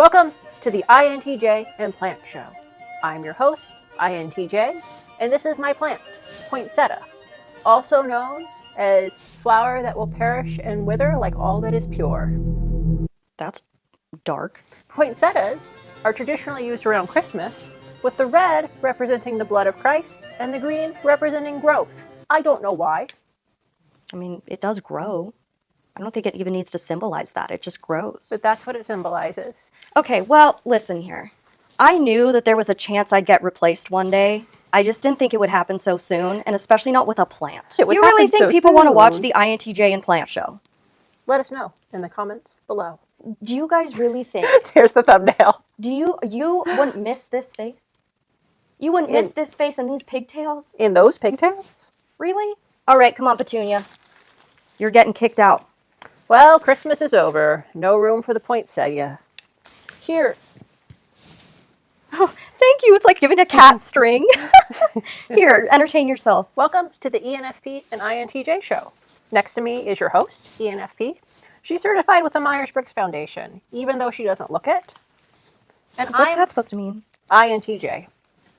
Welcome to the INTJ and Plant Show. I'm your host, INTJ, and this is my plant, poinsettia, also known as flower that will perish and wither like all that is pure. That's dark. Poinsettias are traditionally used around Christmas, with the red representing the blood of Christ and the green representing growth. I don't know why. I mean, it does grow. I don't think it even needs to symbolize that. It just grows. But that's what it symbolizes. Okay, well, listen here. I knew that there was a chance I'd get replaced one day. I just didn't think it would happen so soon, and especially not with a plant. It would Do you really happen think so people want to watch soon. the INTJ and Plant Show? Let us know in the comments below. Do you guys really think? Here's the thumbnail. Do you wouldn't miss this face? You wouldn't miss this face and these pigtails? In those pigtails? Really? All right, come on, Petunia. You're getting kicked out. Well, Christmas is over. No room for the poinsettia. Here. Oh, thank you. It's like giving a cat string. Here, entertain yourself. Welcome to the ENFP and INTJ show. Next to me is your host, ENFP. She's certified with the Myers Briggs Foundation, even though she doesn't look it. And What's that supposed to mean? INTJ.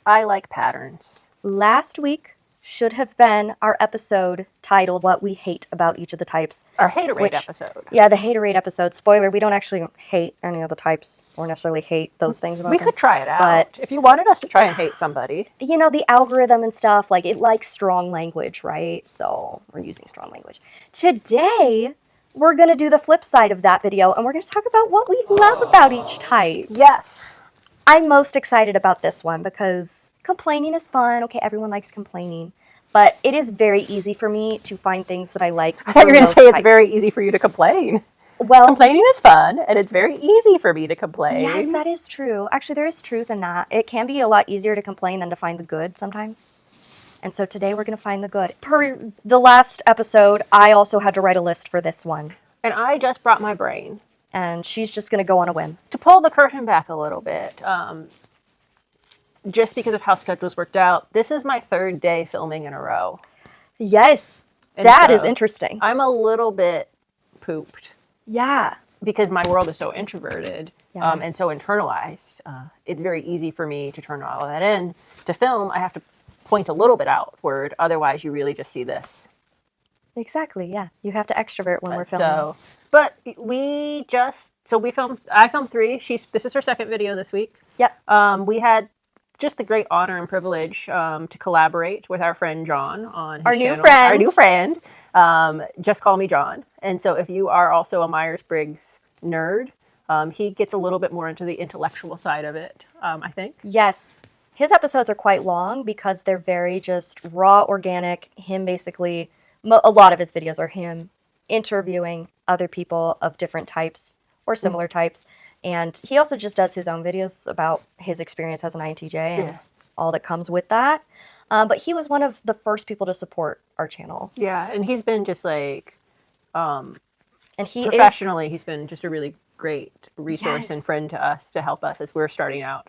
I like patterns. Last week should have been our episode titled What We Hate About Each of the Types. Our haterade episode. Yeah, the haterade episode. Spoiler, we don't actually hate any of the types or necessarily hate those things about We them. could try it out. But if you wanted us to try and hate somebody. you know, the algorithm and stuff, like, it likes strong language, right? So we're using strong language. Today, we're going to do the flip side of that video, and we're going to talk about what we love about each type. Yes. I'm most excited about this one because complaining is fun. Okay, everyone likes complaining. But it is very easy for me to find things that I like. I thought you were going to say it's very easy for you to complain. Well, complaining is fun, and it's very easy for me to complain. Yes, that is true. Actually, there is truth in that. It can be a lot easier to complain than to find the good sometimes. And so today we're going to find the good. Per the last episode, I also had to write a list for this one. And I just brought my brain. And she's just going to go on a whim. To pull the curtain back a little bit, just because of how schedules worked out, this is my third day filming in a row. Yes, and that so is interesting. I'm a little bit pooped. Yeah. Because my world is so introverted and so internalized. It's very easy for me to turn all of that in. To film, I have to point a little bit outward. Otherwise, you really just see this. Exactly, yeah. You have to extrovert when we're filming. But I filmed 3. This is her second video this week. Yep. We had just the great honor and privilege to collaborate with our friend John on his channel. Our new friend, JustcallmeJon. And so if you are also a Myers Briggs nerd, he gets a little bit more into the intellectual side of it, I think. Yes. His episodes are quite long because they're very just raw, organic. Him basically, a lot of his videos are him interviewing other people of different types or similar types. And he also just does his own videos about his experience as an INTJ and all that comes with that. But he was one of the first people to support our channel. Yeah, and he's been just like, and professionally, he's been just a really great resource and friend to us to help us as we're starting out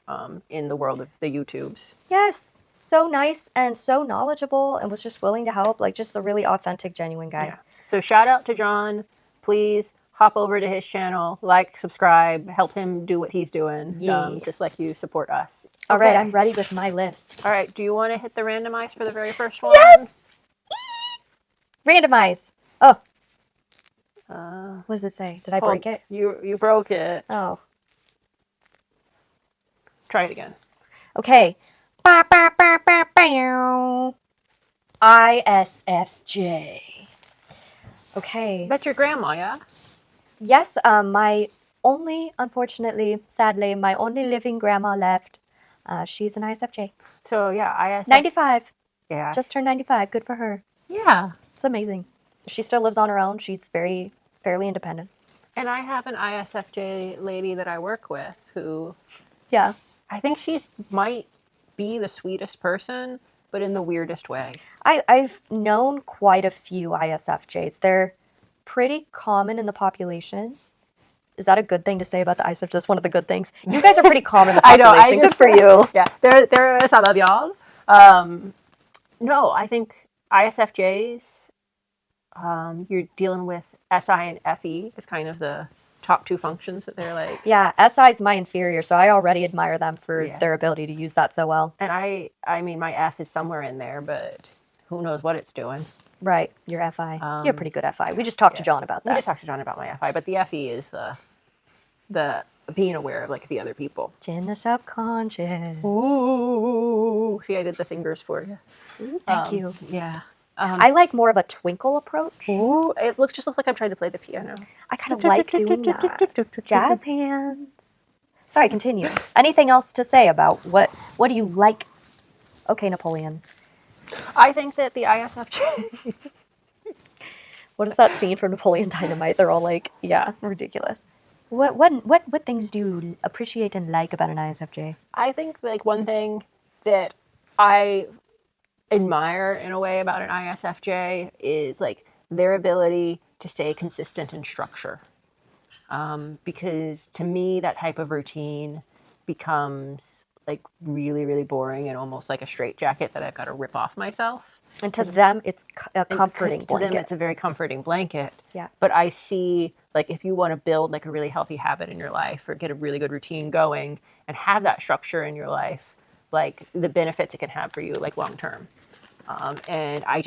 in the world of the YouTubes. Yes, so nice and so knowledgeable and was just willing to help. Like, just a really authentic, genuine guy. Yeah. So shout out to John. Please hop over to his channel, like, subscribe, help him do what he's doing, just like you support us. All right, I'm ready with my list. All right, do you want to hit the randomize for the very first one? Yes! Randomize. Oh. What does it say? Did I break it? You broke it. Oh. Try it again. Okay. ISFJ. Okay. That's your grandma, yeah? Yes, unfortunately, sadly, my only living grandma left. She's an ISFJ. So, yeah, ISFJ. 95. Yeah. Just turned 95. Good for her. Yeah. It's amazing. She still lives on her own. She's fairly independent. And I have an ISFJ lady that I work with who... Yeah. I think might be the sweetest person, but in the weirdest way. I've known quite a few ISFJs. They're pretty common in the population. Is that a good thing to say about the ISFJ? That's one of the good things. You guys are pretty common in the population. Good for you. Yeah, there is some of y'all. No, I think ISFJs, you're dealing with SI and FE is kind of the top 2 functions that they're like. Yeah, SI is my inferior, so I already admire them for their ability to use that so well. And I mean, my F is somewhere in there, but who knows what it's doing. Right, your FI. You're a pretty good FI. We just talked to John about that. We just talked to John about my FI, but the FE is the being aware of like the other people. It's in the subconscious. Ooh, see, I did the fingers for you. Ooh, thank you. Yeah. I like more of a twinkle approach. Ooh, it just looks like I'm trying to play the piano. I kind of like doing that. Jazz hands. Sorry, continue. Anything else to say about what do you like? Okay, Napoleon. I think that the ISFJ. What is that scene from Napoleon Dynamite? They're all like, yeah, ridiculous. What things do you appreciate and like about an ISFJ? I think like one thing that I admire in a way about an ISFJ is like their ability to stay consistent in structure. Because to me, that type of routine becomes like really, really boring and almost like a straitjacket that I've got to rip off myself. And to them, it's a comforting blanket. To them, it's a very comforting blanket. Yeah. But I see, like, if you want to build like a really healthy habit in your life or get a really good routine going and have that structure in your life, like the benefits it can have for you, like long term. And I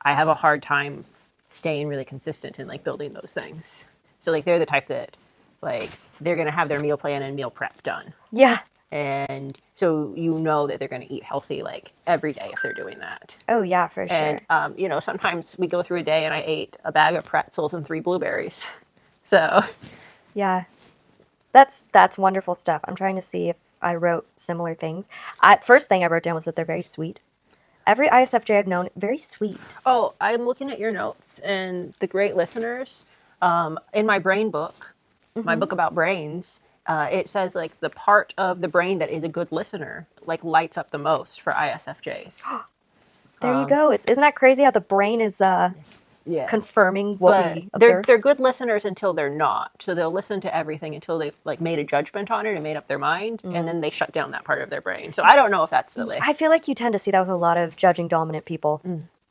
have a hard time staying really consistent in like building those things. So like they're the type that like they're going to have their meal plan and meal prep done. Yeah. And so you know that they're going to eat healthy like every day if they're doing that. Oh yeah, for sure. And you know, sometimes we go through a day and I ate a bag of pretzels and 3 blueberries. So yeah, that's wonderful stuff. I'm trying to see if I wrote similar things. First thing I wrote down was that they're very sweet. Every ISFJ I've known, very sweet. Oh, I'm looking at your notes and the great listeners. In my brain book, my book about brains, it says like the part of the brain that is a good listener like lights up the most for ISFJs. There you go. Isn't that crazy how the brain is confirming what we observe? They're good listeners until they're not. So they'll listen to everything until they've like made a judgment on it and made up their mind, and then they shut down that part of their brain. So I don't know if that's silly. I feel like you tend to see that with a lot of judging dominant people.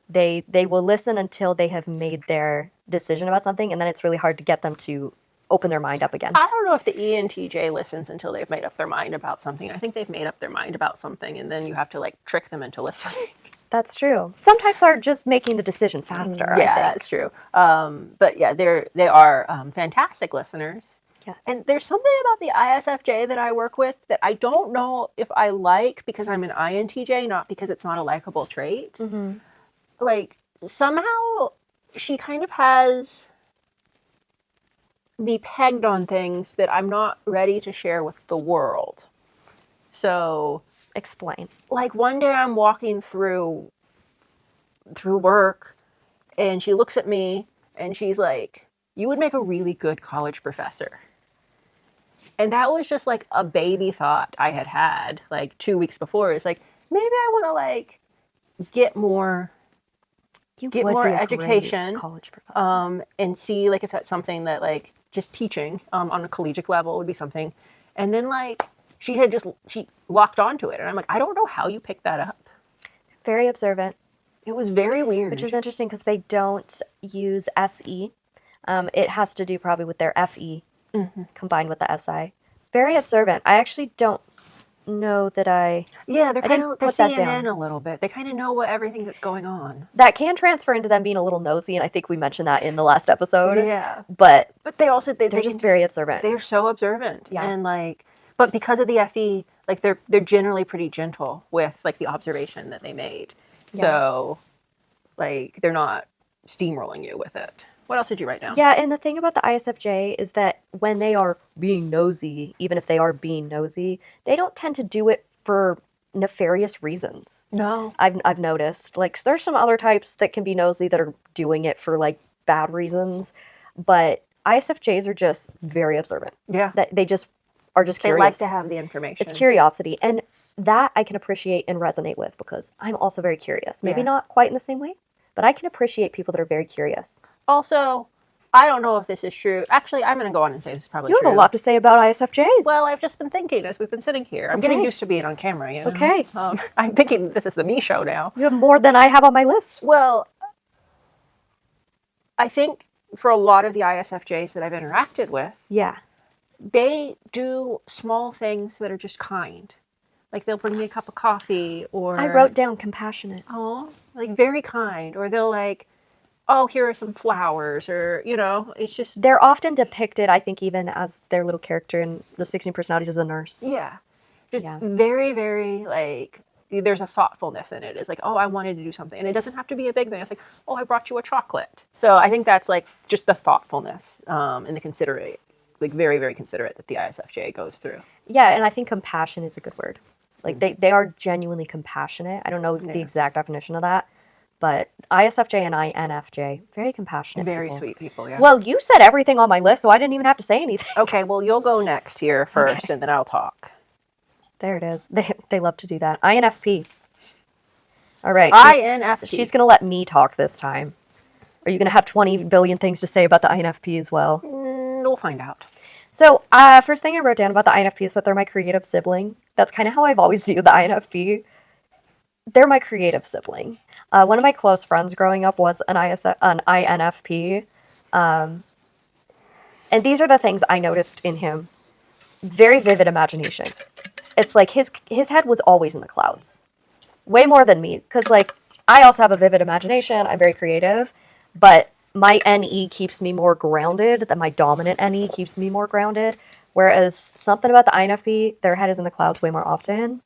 They will listen until they have made their decision about something, and then it's really hard to get them to open their mind up again. I don't know if the ENTJ listens until they've made up their mind about something. I think they've made up their mind about something, and then you have to like trick them into listening. That's true. Some types are just making the decision faster. Yeah, I think. That's true. But yeah, they are fantastic listeners. Yes. And there's something about the ISFJ that I work with that I don't know if I like because I'm an INTJ, not because it's not a likable trait. Like somehow she kind of has me pegged on things that I'm not ready to share with the world. So explain. Like one day I'm walking through work and she looks at me and she's like, "You would make a really good college professor." And that was just like a baby thought I had like 2 weeks before. It's like, maybe I want to like get more education, college professor. And see like if that's something that like just teaching on a collegiate level would be something. And then like she locked onto it, and I'm like, I don't know how you picked that up. Very observant. It was very weird, which is interesting because they don't use SE. It has to do probably with their FE combined with the SI. Very observant. I actually don't know that they're CNN a little bit. They kind of know what everything that's going on. That can transfer into them being a little nosy, and I think we mentioned that in the last episode. Yeah, but they also they're just very observant. They're so observant, yeah, and like, but because of the FE, like they're generally pretty gentle with like the observation that they made. Yeah. So, like they're not steamrolling you with it. What else did you write down? Yeah, and the thing about the ISFJ is that when they are being nosy, even if they are being nosy, they don't tend to do it for nefarious reasons. No. I've noticed. Like, there's some other types that can be nosy that are doing it for, like, bad reasons. But ISFJs are just very observant. Yeah. They just are just curious. They like to have the information. It's curiosity. And that I can appreciate and resonate with because I'm also very curious. Maybe not quite in the same way, but I can appreciate people that are very curious. Also, I don't know if this is true. Actually, I'm going to go on and say this is probably true. You have a lot to say about ISFJs. Well, I've just been thinking as we've been sitting here. I'm getting used to being on camera, you know? Okay. I'm thinking this is the me show now. You have more than I have on my list. Well, I think for a lot of the ISFJs that I've interacted with, Yeah. they do small things that are just kind. Like they'll bring me a cup of coffee, or I wrote down compassionate. oh, like very kind, or they'll like, oh, here are some flowers, or it's just They're often depicted, I think, even as their little character in the 16 Personalities as a nurse. yeah, just Yeah. very, very like there's a thoughtfulness in it. It's like, oh, I wanted to do something, and it doesn't have to be a big thing. It's like, oh, I brought you a chocolate. So I think that's like just the thoughtfulness and the considerate, like very, very considerate that the ISFJ goes through. Yeah, and I think compassion is a good word. Like they are genuinely compassionate. I don't know the exact definition of that, but ISFJ and INFJ, very compassionate Very people. sweet people, yeah. Well, you said everything on my list, so I didn't even have to say anything. Okay, well, you'll go next here first, and then I'll talk. There it is. They love to do that. INFP. All right. INFP. She's going to let me talk this time. Are you going to have 20 billion things to say about the INFP as well? We'll find out. So, first thing I wrote down about the INFP is that they're my creative sibling. That's kind of how I've always viewed the INFP. They're my creative sibling. One of my close friends growing up was an INFP. And these are the things I noticed in him. Very vivid imagination. It's like his head was always in the clouds. Way more than me. Because, like, I also have a vivid imagination. I'm very creative. But my NE keeps me more grounded than my dominant NE keeps me more grounded. Whereas something about the INFP, their head is in the clouds way more often.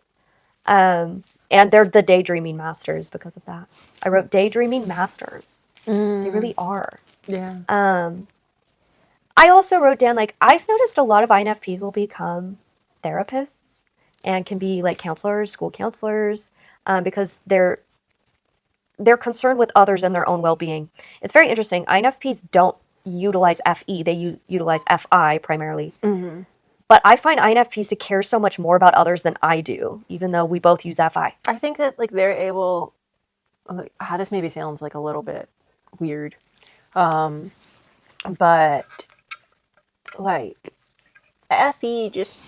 And they're the daydreaming masters because of that. I wrote daydreaming masters. They really are. Yeah. I also wrote down, like, I've noticed a lot of INFPs will become therapists and can be, like, counselors, school counselors, because they're concerned with others and their own well-being. It's very interesting. INFPs don't utilize FE. They utilize FI primarily. Mm-hmm. But I find INFPs to care so much more about others than I do, even though we both use FI. I think that, like, they're able, like, this maybe sounds like a little bit weird, but, like, FE just,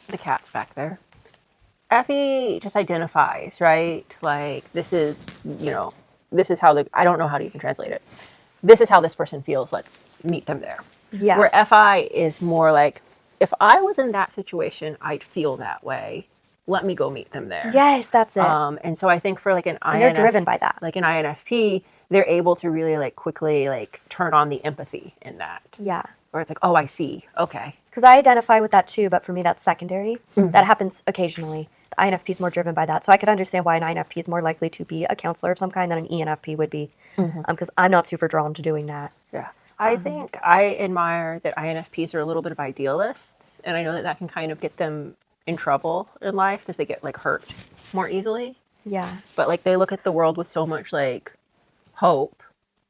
the cat's back there. FE just identifies, right? Like, this is how I don't know how to even translate it. This is how this person feels. Let's meet them there. Yeah. Where FI is more like, if I was in that situation, I'd feel that way. Let me go meet them there. Yes, that's it. And so I think for like an INFP, they're driven by that. Like an INFP, they're able to really like quickly like turn on the empathy in that. Yeah. Where it's like, oh, I see. Okay. Because I identify with that too, but for me that's secondary. Mm-hmm. That happens occasionally. The INFP is more driven by that. So I could understand why an INFP is more likely to be a counselor of some kind than an ENFP would be. Because I'm not super drawn to doing that. Yeah. I think I admire that INFPs are a little bit of idealists, and I know that can kind of get them in trouble in life because they get like hurt more easily. Yeah. But like they look at the world with so much like hope,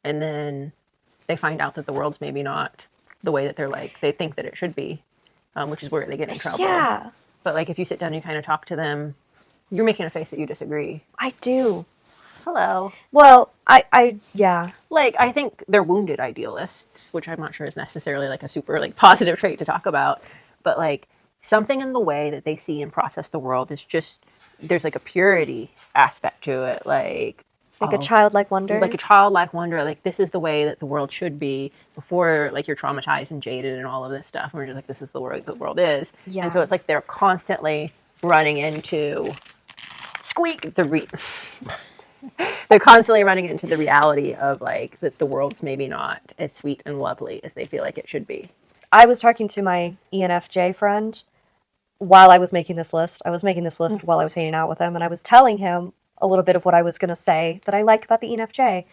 and then they find out that the world's maybe not the way that they think that it should be, which is where they get in trouble. Yeah. But like if you sit down and you kind of talk to them, you're making a face that you disagree. I do. Hello. Well, yeah. Like, I think they're wounded idealists, which I'm not sure is necessarily like a super like positive trait to talk about. But like something in the way that they see and process the world is just, there's like a purity aspect to it. Like a childlike wonder. Like a childlike wonder. Like this is the way that the world should be before like you're traumatized and jaded and all of this stuff. We're just like, this is the world is. Yeah. And so it's like they're constantly running into they're constantly running into the reality of like that the world's maybe not as sweet and lovely as they feel like it should be. I was talking to my ENFJ friend while I was making this list. I was making this list while I was hanging out with him, and I was telling him a little bit of what I was going to say that I like about the ENFJ.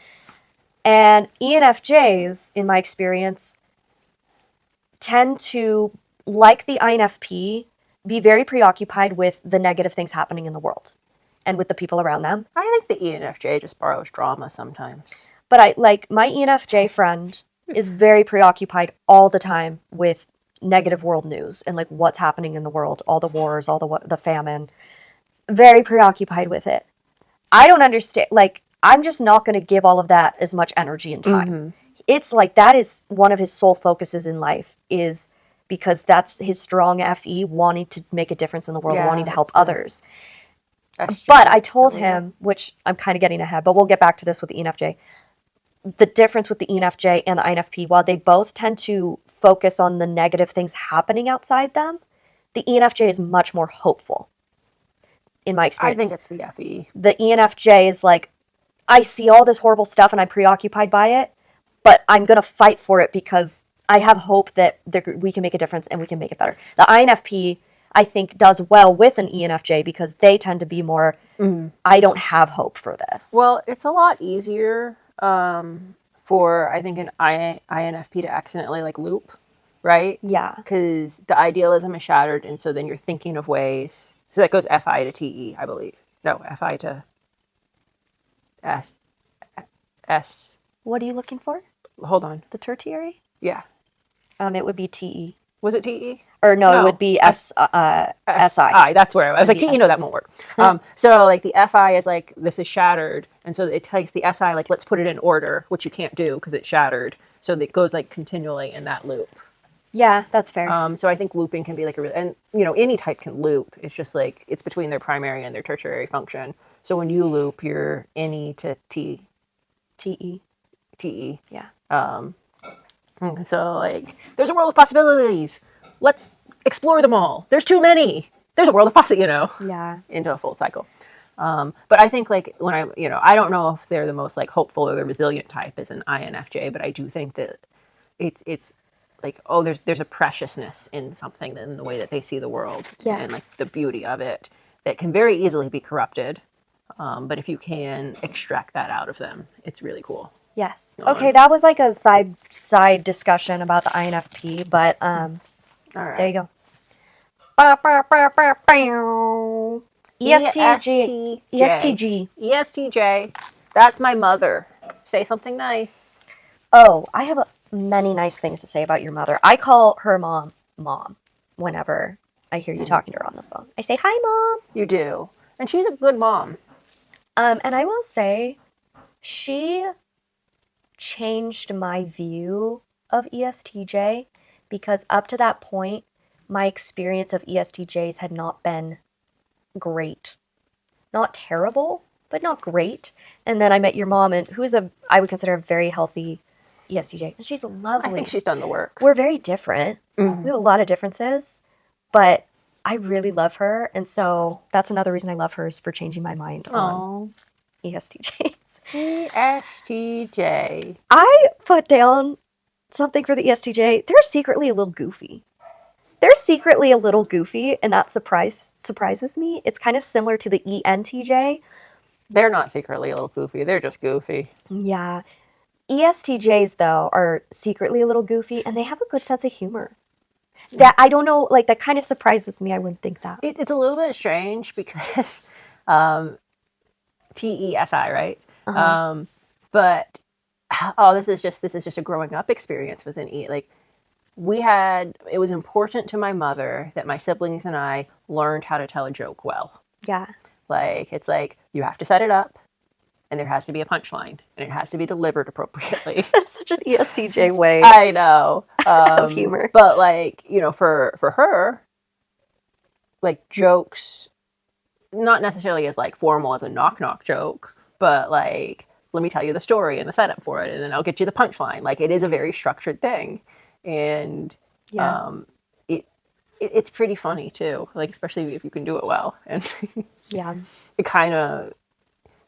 And ENFJs, in my experience, tend to, like the INFP, be very preoccupied with the negative things happening in the world and with the people around them. I think the ENFJ just borrows drama sometimes. But my ENFJ friend is very preoccupied all the time with negative world news and like what's happening in the world, all the wars, all the famine. Very preoccupied with it. I don't understand. Like, I'm just not going to give all of that as much energy and time. Mm-hmm. It's like that is one of his sole focuses in life, is because that's his strong FE, wanting to make a difference in the world, wanting to help others. But I told him, which I'm kind of getting ahead, but we'll get back to this with the ENFJ. the difference with the ENFJ and the INFP, while they both tend to focus on the negative things happening outside them, the ENFJ is much more hopeful, in my experience. I think it's the FE. The ENFJ is like, I see all this horrible stuff and I'm preoccupied by it, but I'm going to fight for it because I have hope that we can make a difference and we can make it better. The INFP, I think, does well with an ENFJ because they tend to be more, I don't have hope for this. Well, it's a lot easier for, I think, an INFP to accidentally like loop, right? Yeah. Because the idealism is shattered, and so then you're thinking of ways. So that goes FI to TE, I believe. No, FI to S. What are you looking for? Hold on. The tertiary? Yeah. It would be TE. Was it TE? Or no, it would be SI. That's where I was like, TE, no, that won't work. So like the FI is like, this is shattered. And so it takes the SI, like, let's put it in order, which you can't do because it's shattered. So it goes like continually in that loop. Yeah, that's fair. So I think looping can be like and you know, any type can loop. It's just like, it's between their primary and their tertiary function. So when you loop, you're NE to TE. Yeah. So like, there's a world of possibilities. Let's explore them all. There's too many. There's a world of possibilities, you know. Yeah. Into a full cycle. But I think like when I don't know if they're the most like hopeful or the resilient type as an INFJ, but I do think that it's like, oh, there's a preciousness in something in the way that they see the world and like the beauty of it that can very easily be corrupted. But if you can extract that out of them, it's really cool. Yes. Okay, that was like a side discussion about the INFP, but all right. there you go. ESTJ. ESTJ. That's my mother. Say something nice. Oh, I have many nice things to say about your mother. I call her mom whenever I hear you talking to her on the phone. I say, "Hi, Mom." You do. And she's a good mom. And I will say, she changed my view of ESTJ because up to that point, my experience of ESTJs had not been great. Not terrible, but not great. And then I met your mom, and who is I would consider a very healthy ESTJ. And she's lovely. I think she's done the work. We're very different. Mm-hmm. We have a lot of differences, but I really love her. And so that's another reason I love her, is for changing my mind on ESTJs. ESTJ. I put down something for the ESTJ. They're secretly a little goofy. And that surprises me. It's kind of similar to the ENTJ. They're not secretly a little goofy. They're just goofy. Yeah. ESTJs, though, are secretly a little goofy, and they have a good sense of humor. That, I don't know, like, that kind of surprises me. I wouldn't think that. It's a little bit strange because TESI, right? But this is just a growing up experience within like it was important to my mother that my siblings and I learned how to tell a joke well. Yeah. Like, it's like, you have to set it up and there has to be a punchline and it has to be delivered appropriately. That's such an ESTJ way. I know. Of humor. But like, you know, for her, like, jokes, not necessarily as like formal as a knock joke, but like, let me tell you the story and the setup for it, and then I'll get you the punchline. Like, it is a very structured thing, and it's pretty funny too. Like, especially if you can do it well. And it kind of,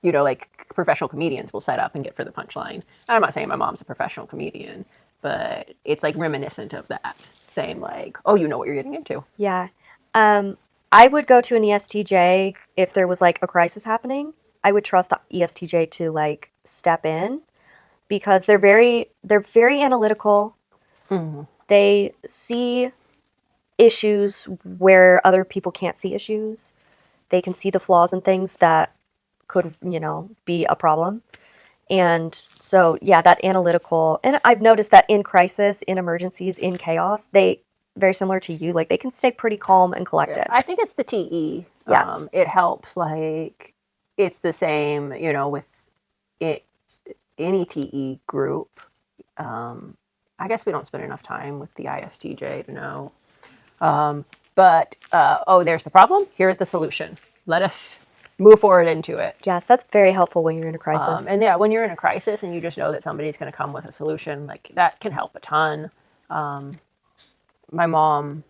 you know, like, professional comedians will set up and get for the punchline. And I'm not saying my mom's a professional comedian, but it's like reminiscent of that. Saying like, oh, you know what you're getting into. Yeah. I would go to an ESTJ if there was like a crisis happening. I would trust the ESTJ to like step in because they're very analytical. Mm-hmm. They see issues where other people can't see issues. They can see the flaws in things that could, you know, be a problem. And so, yeah, that analytical, and I've noticed that in crisis, in emergencies, in chaos, they, very similar to you, like, they can stay pretty calm and collected. I think it's the TE. Yeah. It helps, like, it's the same, you know, with any TE group. I guess we don't spend enough time with the ISTJ to know. But there's the problem. Here's the solution. Let us move forward into it. Yes, that's very helpful when you're in a crisis. And yeah, when you're in a crisis and you just know that somebody's going to come with a solution, like that can help a ton. My mom's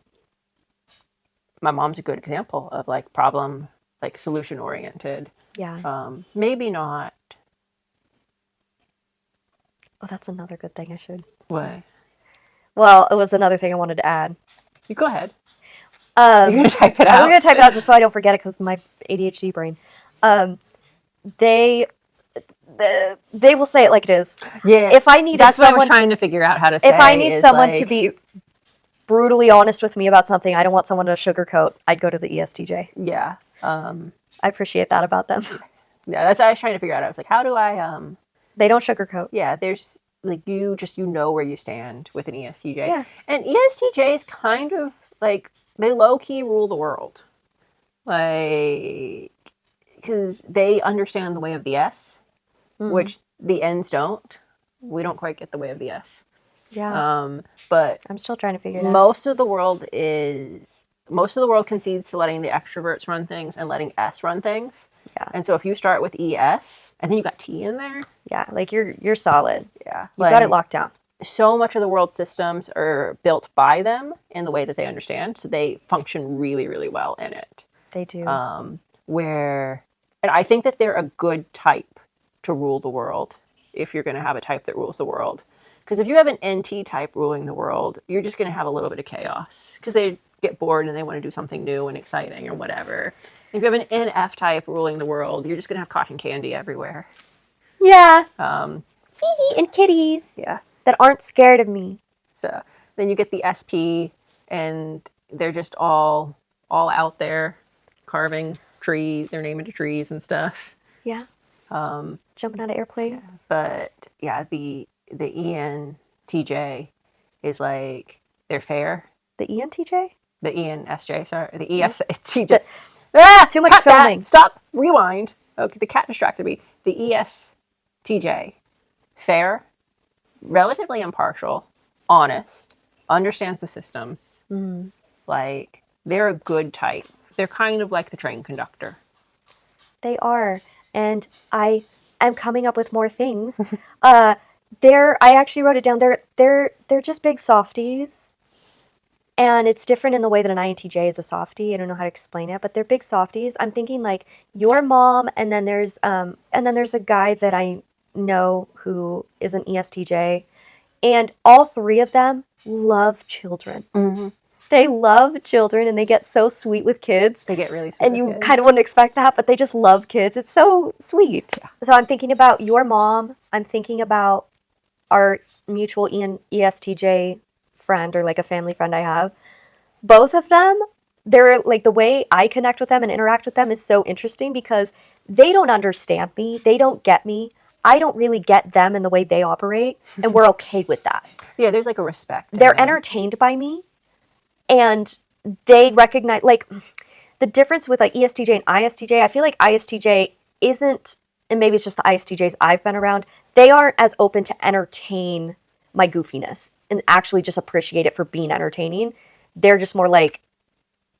a good example of like problem, like solution oriented. Yeah. Maybe not. Oh, that's another good thing I should. What? Well, it was another thing I wanted to add. You go ahead. You're going to type it out? I'm going to type it out just so I don't forget it because my ADHD brain. They will say it like it is. Yeah. If I needed that's what I was someone trying to figure out how to say. If I need someone like, to be brutally honest with me about something, I don't want someone to sugarcoat, I'd go to the ESTJ. Yeah. I appreciate that about them. Yeah, that's what I was trying to figure out. I was like, how do I They don't sugarcoat. Yeah, there's like you know where you stand with an ESTJ. Yeah. And ESTJs kind of like they low key rule the world. Like because they understand the way of the S, which the N's don't. We don't quite get the way of the S. Yeah. But I'm still trying to figure it out. Most of the world concedes to letting the extroverts run things and letting S run things. Yeah. And so if you start with ES and then you got T in there. Yeah, like you're solid. Yeah. You got it locked down. So much of the world's systems are built by them in the way that they understand. So they function really, really well in it. They do. And I think that they're a good type to rule the world if you're going to have a type that rules the world. Because if you have an NT type ruling the world, you're just going to have a little bit of chaos. Because they get bored and they want to do something new and exciting or whatever. If you have an NF type ruling the world, you're just going to have cotton candy everywhere. Yeah. And kitties. Yeah. That aren't scared of me. So then you get the SP, and they're just all out there carving trees. They're naming the trees and stuff. Yeah. Jumping out of airplanes. But yeah, the ENTJ is like they're fair. The ENTJ? The ENSJ, sorry. The ESTJ. Too much filming. That. Stop. Rewind. Okay, the cat distracted me. The ESTJ. Fair. Relatively impartial. Honest. Understands the systems. Like, they're a good type. They're kind of like the train conductor. They are. And I'm coming up with more things. I actually wrote it down. They're just big softies. And it's different in the way that an INTJ is a softie. I don't know how to explain it, but they're big softies. I'm thinking like your mom, and then there's a guy that I know who is an ESTJ, and all three of them love children. Mm-hmm. They love children, and they get so sweet with kids. They get really sweet and you kind of wouldn't expect that, but they just love kids. It's so sweet. Yeah. So I'm thinking about your mom. I'm thinking about our mutual ESTJ friend, or like a family friend I have. Both of them, they're like, the way I connect with them and interact with them is so interesting because they don't understand me. They don't get me. I don't really get them in the way they operate, and we're okay with that. Yeah, there's like a respect. They're entertained by me, and they recognize, like, the difference with like ESTJ and ISTJ. I feel like ISTJ isn't, and maybe it's just the ISTJs I've been around, they aren't as open to entertain my goofiness and actually just appreciate it for being entertaining. They're just more like,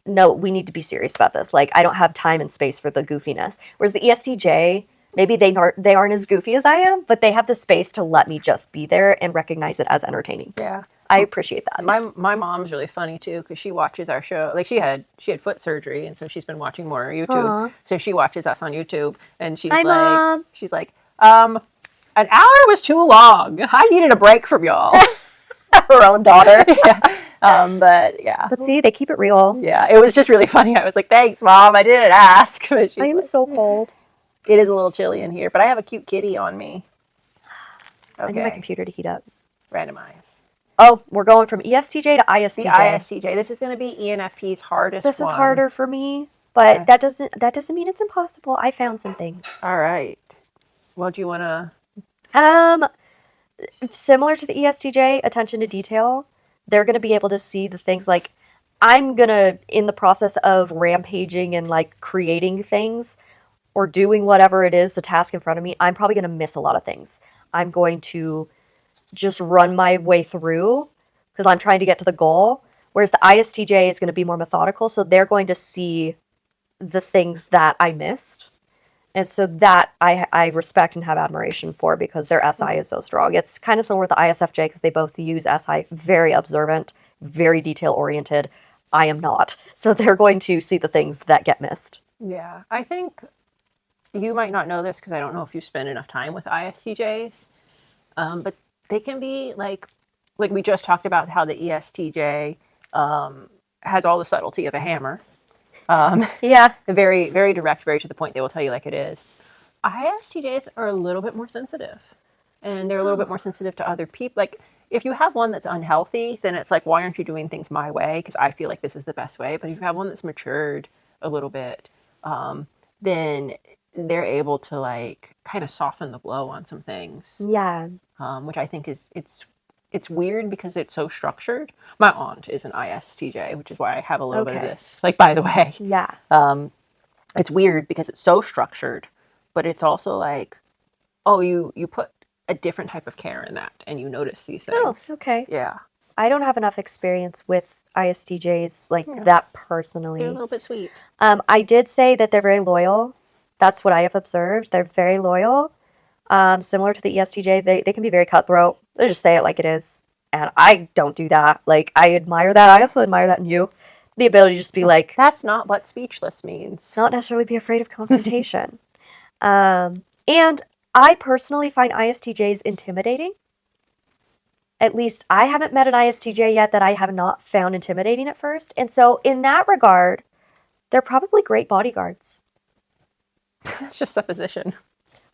no, we need to be serious about this. Like, I don't have time and space for the goofiness. Whereas the ESTJ, maybe they aren't as goofy as I am, but they have the space to let me just be there and recognize it as entertaining. Yeah. I appreciate that. My mom's really funny too, because she watches our show. Like she had foot surgery, and so she's been watching more YouTube. Aww. So she watches us on YouTube, and she's Hi, Mom. She's like, an hour was too long. I needed a break from y'all. Her own daughter. Yeah. But yeah. But see, they keep it real. Yeah, it was just really funny. I was like, thanks, Mom. I didn't ask. But I am like, so cold. It is a little chilly in here, but I have a cute kitty on me. Okay. I need my computer to heat up. Randomize. Oh, we're going from ESTJ to ISTJ. The ISTJ. This is going to be ENFP's hardest one. This is harder for me, but that doesn't mean it's impossible. I found some things. All right. Well, do you want to... Similar to the ESTJ, attention to detail. They're going to be able to see the things like, I'm going to, in the process of rampaging and like creating things or doing whatever it is, the task in front of me, I'm probably going to miss a lot of things. I'm going to just run my way through because I'm trying to get to the goal. Whereas the ISTJ is going to be more methodical. So they're going to see the things that I missed And so that I respect and have admiration for because their SI is so strong. It's kind of similar with the ISFJ because they both use SI, very observant, very detail oriented. I am not. So they're going to see the things that get missed. Yeah. I think you might not know this because I don't know if you spend enough time with ISTJs, but they can be like we just talked about how the ESTJ has all the subtlety of a hammer. Yeah. Very, very direct, very to the point. They will tell you like it is. ISTJs are a little bit more sensitive, and they're a little bit more sensitive to other people. Like if you have one that's unhealthy, then it's like, why aren't you doing things my way? Because I feel like this is the best way. But if you have one that's matured a little bit, then they're able to like kind of soften the blow on some things. Yeah. Which I think is it's weird because it's so structured. My aunt is an ISTJ, which is why I have a little bit of this. Like, by the way, Yeah. it's weird because it's so structured, but it's also like, oh, you put a different type of care in that, and you notice these things. Oh, okay. Yeah, I don't have enough experience with ISTJs like that personally. they're a little bit sweet. I did say that they're very loyal. That's what I have observed. They're very loyal. Similar to the ESTJ, they can be very cutthroat. They just say it like it is. And I don't do that. Like, I admire that. I also admire that in you. The ability to just be like... That's not what speechless means. Not necessarily be afraid of confrontation. And I personally find ISTJs intimidating. At least I haven't met an ISTJ yet that I have not found intimidating at first. And so in that regard, they're probably great bodyguards. That's just supposition.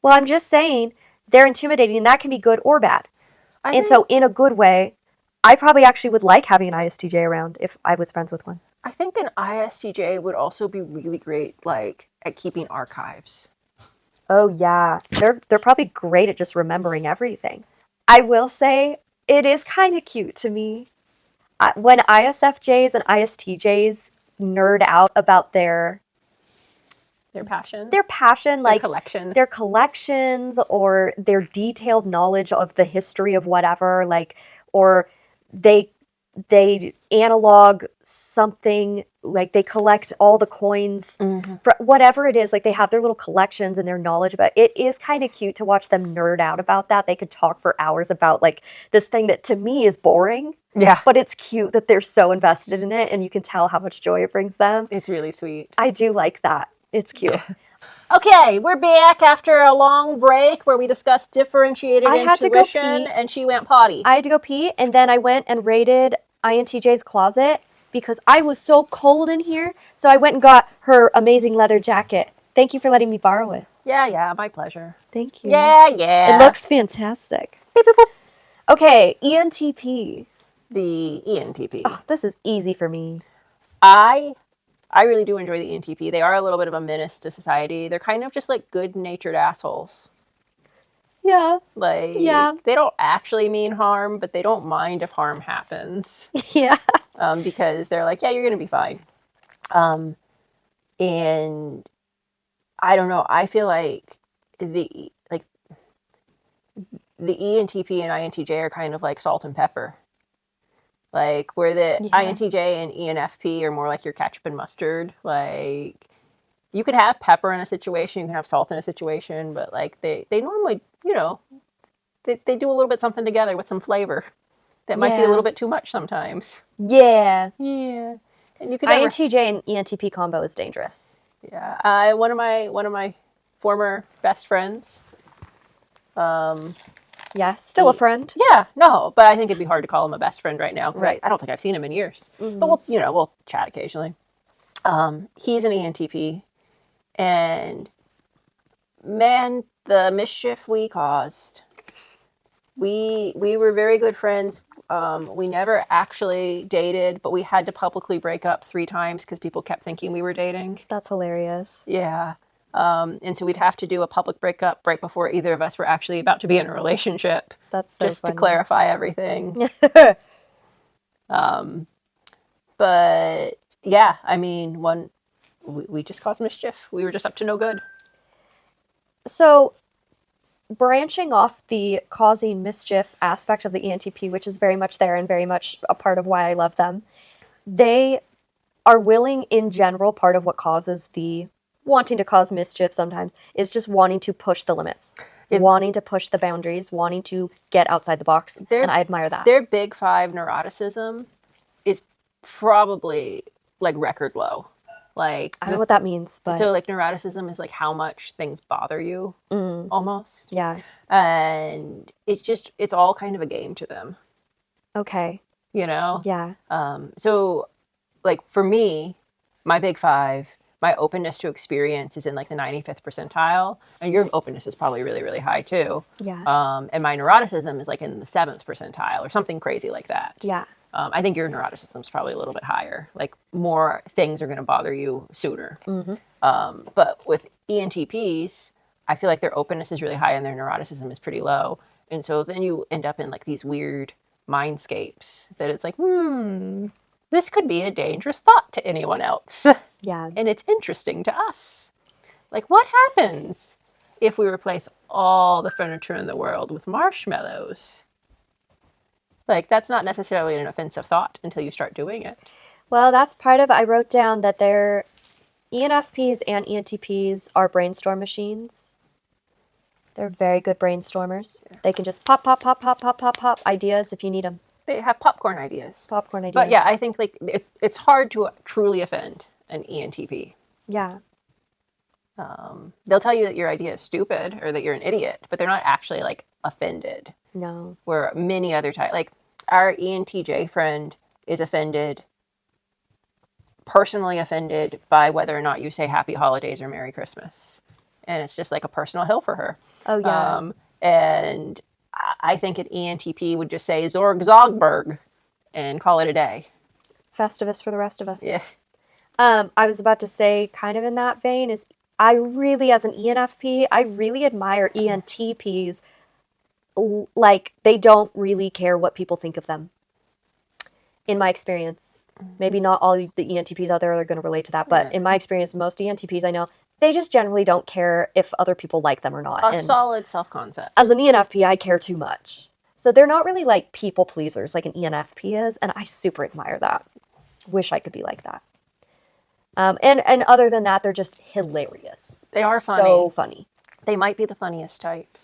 Well, I'm just saying they're intimidating, and that can be good or bad. And so in a good way, I probably actually would like having an ISTJ around if I was friends with one. I think an ISTJ would also be really great, like, at keeping archives. Oh, yeah. They're probably great at just remembering everything. I will say, it is kind of cute to me. When ISFJs and ISTJs nerd out about their passion, like their collections or their detailed knowledge of the history of whatever, like, or they analog something, like they collect all the coins for whatever it is, like they have their little collections and their knowledge about it. It is kind of cute to watch them nerd out about that. They could talk for hours about like this thing that to me is boring. Yeah. But it's cute that they're so invested in it and you can tell how much joy it brings them. It's really sweet. I do like that. It's cute. Yeah. Okay, we're back after a long break where we discussed differentiated intuition, and she went potty. I had to go pee, and then I went and raided INTJ's closet because I was so cold in here. So I went and got her amazing leather jacket. Thank you for letting me borrow it. Yeah, my pleasure. Thank you. Yeah. It looks fantastic. Beep, beep, boop. Okay, ENTP. The ENTP. Oh, this is easy for me. I really do enjoy the ENTP. They are a little bit of a menace to society. They're kind of just like good-natured assholes. Yeah. They don't actually mean harm, but they don't mind if harm happens. Yeah. Because they're like, yeah, you're going to be fine. And I don't know. I feel like the ENTP and INTJ are kind of like salt and pepper. Like, where the INTJ and ENFP are more like your ketchup and mustard. Like, you could have pepper in a situation, you can have salt in a situation, but, like, they normally, you know, they do a little bit something together with some flavor that might be a little bit too much sometimes. Yeah. Yeah. And you could INTJ and ENTP combo is dangerous. Yeah. One of my former best friends, yeah, still a friend. Yeah, no, but I think it'd be hard to call him a best friend right now. Right. I don't think I've seen him in years. But we'll chat occasionally. He's an ENTP, and man, the mischief we caused. We were very good friends. We never actually dated, but we had to publicly break up 3 times because people kept thinking we were dating. That's hilarious. Yeah. And so we'd have to do a public breakup right before either of us were actually about to be in a relationship. That's so just funny. to clarify everything. But yeah, I mean, we just caused mischief. We were just up to no good. So branching off the causing mischief aspect of the ENTP, which is very much there and very much a part of why I love them, they are willing in general, part of what causes the wanting to cause mischief sometimes, is just wanting to push the limits, wanting to push the boundaries, wanting to get outside the box. And I admire that. Their big five neuroticism is probably like record low. Like, I don't know what that means, but so like neuroticism is like how much things bother you, almost. Yeah. And it's all kind of a game to them. Okay. You know? Yeah. So like for me, my big five, my openness to experience is in like the 95th percentile, and your openness is probably really, really high too. Yeah. And my neuroticism is like in the 7th percentile or something crazy like that. Yeah. I think your neuroticism is probably a little bit higher. Like more things are going to bother you sooner. But with ENTPs, I feel like their openness is really high and their neuroticism is pretty low. And so then you end up in like these weird mindscapes that it's like, this could be a dangerous thought to anyone else. Yeah. And it's interesting to us. Like, what happens if we replace all the furniture in the world with marshmallows? Like, that's not necessarily an offensive thought until you start doing it. Well, that's part of, I wrote down that their ENFPs and ENTPs are brainstorm machines. They're very good brainstormers. Yeah. They can just pop ideas if you need them. They have popcorn ideas. Popcorn ideas. But yeah, I think like it's hard to truly offend an ENTP. Yeah. They'll tell you that your idea is stupid or that you're an idiot, but they're not actually like offended. No. Where many other types, like our ENTJ friend is offended, personally offended by whether or not you say happy holidays or Merry Christmas. And it's just like a personal hill for her. Oh, yeah. And I think an ENTP would just say Zorg Zogberg and call it a day. Festivus for the rest of us. Yeah. I was about to say, kind of in that vein, is I really, as an ENFP, I really admire ENTPs. Like, they don't really care what people think of them. In my experience. Maybe not all the ENTPs out there are going to relate to that, but in my experience, most ENTPs I know, they just generally don't care if other people like them or not. A solid self-concept. As an ENFP, I care too much. So they're not really like people pleasers like an ENFP is, and I super admire that. Wish I could be like that. And other than that, they're just hilarious. They are funny. So funny. They might be the funniest type.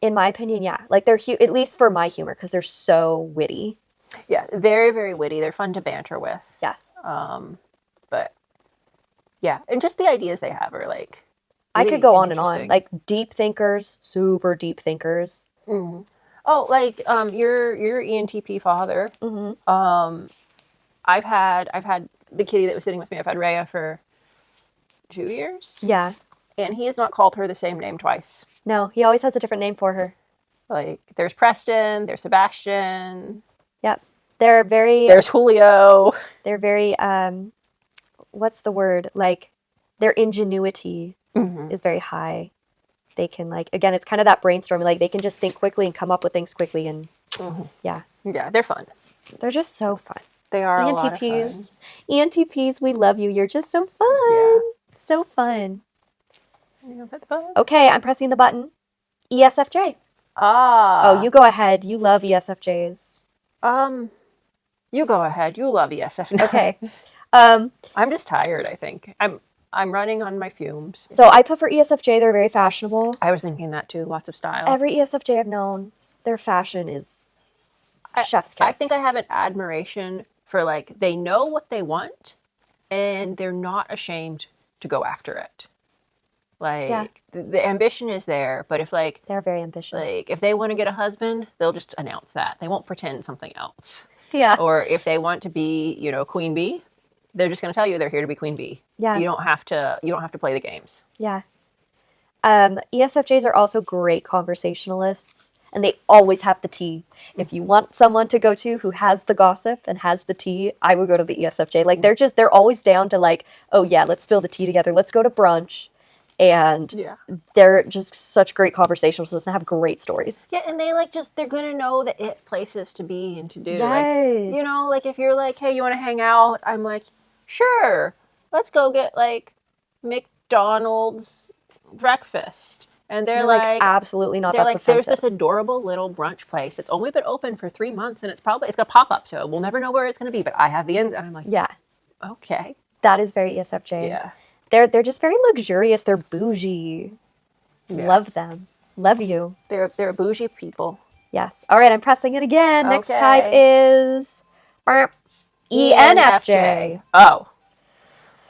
In my opinion, yeah. Like they're at least for my humor, because they're so witty. Yeah, very, very witty. They're fun to banter with. Yes. But yeah, and just the ideas they have are like really I could go on and on. Like deep thinkers, super deep thinkers. Mm-hmm. Oh, like your ENTP father. Mm-hmm. I've had the kitty that was sitting with me. I've had Rhea for 2 years. Yeah. And he has not called her the same name twice. No, he always has a different name for her. Like there's Preston, there's Sebastian. Yep. There's Julio. They're very, what's the word? Like, their ingenuity is very high. They can, like, again, it's kind of that brainstorming. Like, they can just think quickly and come up with things quickly. And, yeah. Yeah, they're fun. They're just so fun. They are ENTPs. A lot of fun. ENTPs, we love you. You're just so fun. Yeah. So fun. Okay, I'm pressing the button. ESFJ. Ah. Oh, you go ahead. You love ESFJs. You go ahead. You love ESFJ. Okay. I'm just tired, I think. I'm running on my fumes. So I put for ESFJ, they're very fashionable. I was thinking that too. Lots of style. Every ESFJ I've known, their fashion is chef's kiss. I think I have an admiration for, like, they know what they want and they're not ashamed to go after it. Like, the ambition is there, but if, like... They're very ambitious. Like, if they want to get a husband, they'll just announce that. They won't pretend something else. Yeah. Or if they want to be, queen bee, they're just going to tell you they're here to be queen bee. Yeah. You don't have to play the games. Yeah. ESFJs are also great conversationalists, and they always have the tea. If you want someone to go to who has the gossip and has the tea, I would go to the ESFJ. Like, they're always down to, like, oh yeah, let's spill the tea together. Let's go to brunch. And they're just such great conversationalists and have great stories. Yeah, and they they're going to know the it places to be and to do. Yes. Like, like if you're like, hey, you want to hang out? I'm like, sure, let's go get like McDonald's breakfast. And they're like absolutely not. They're that's like, offensive. There's this adorable little brunch place that's only been open for 3 months and it's got a pop-up, so we'll never know where it's going to be, but I have the ends. And I'm like, yeah. Okay. That is very ESFJ. Yeah. They're just very luxurious. They're bougie. Yeah. Love them. Love you. They're bougie people. Yes. All right, I'm pressing it again. Next type Okay. is ENFJ. Oh.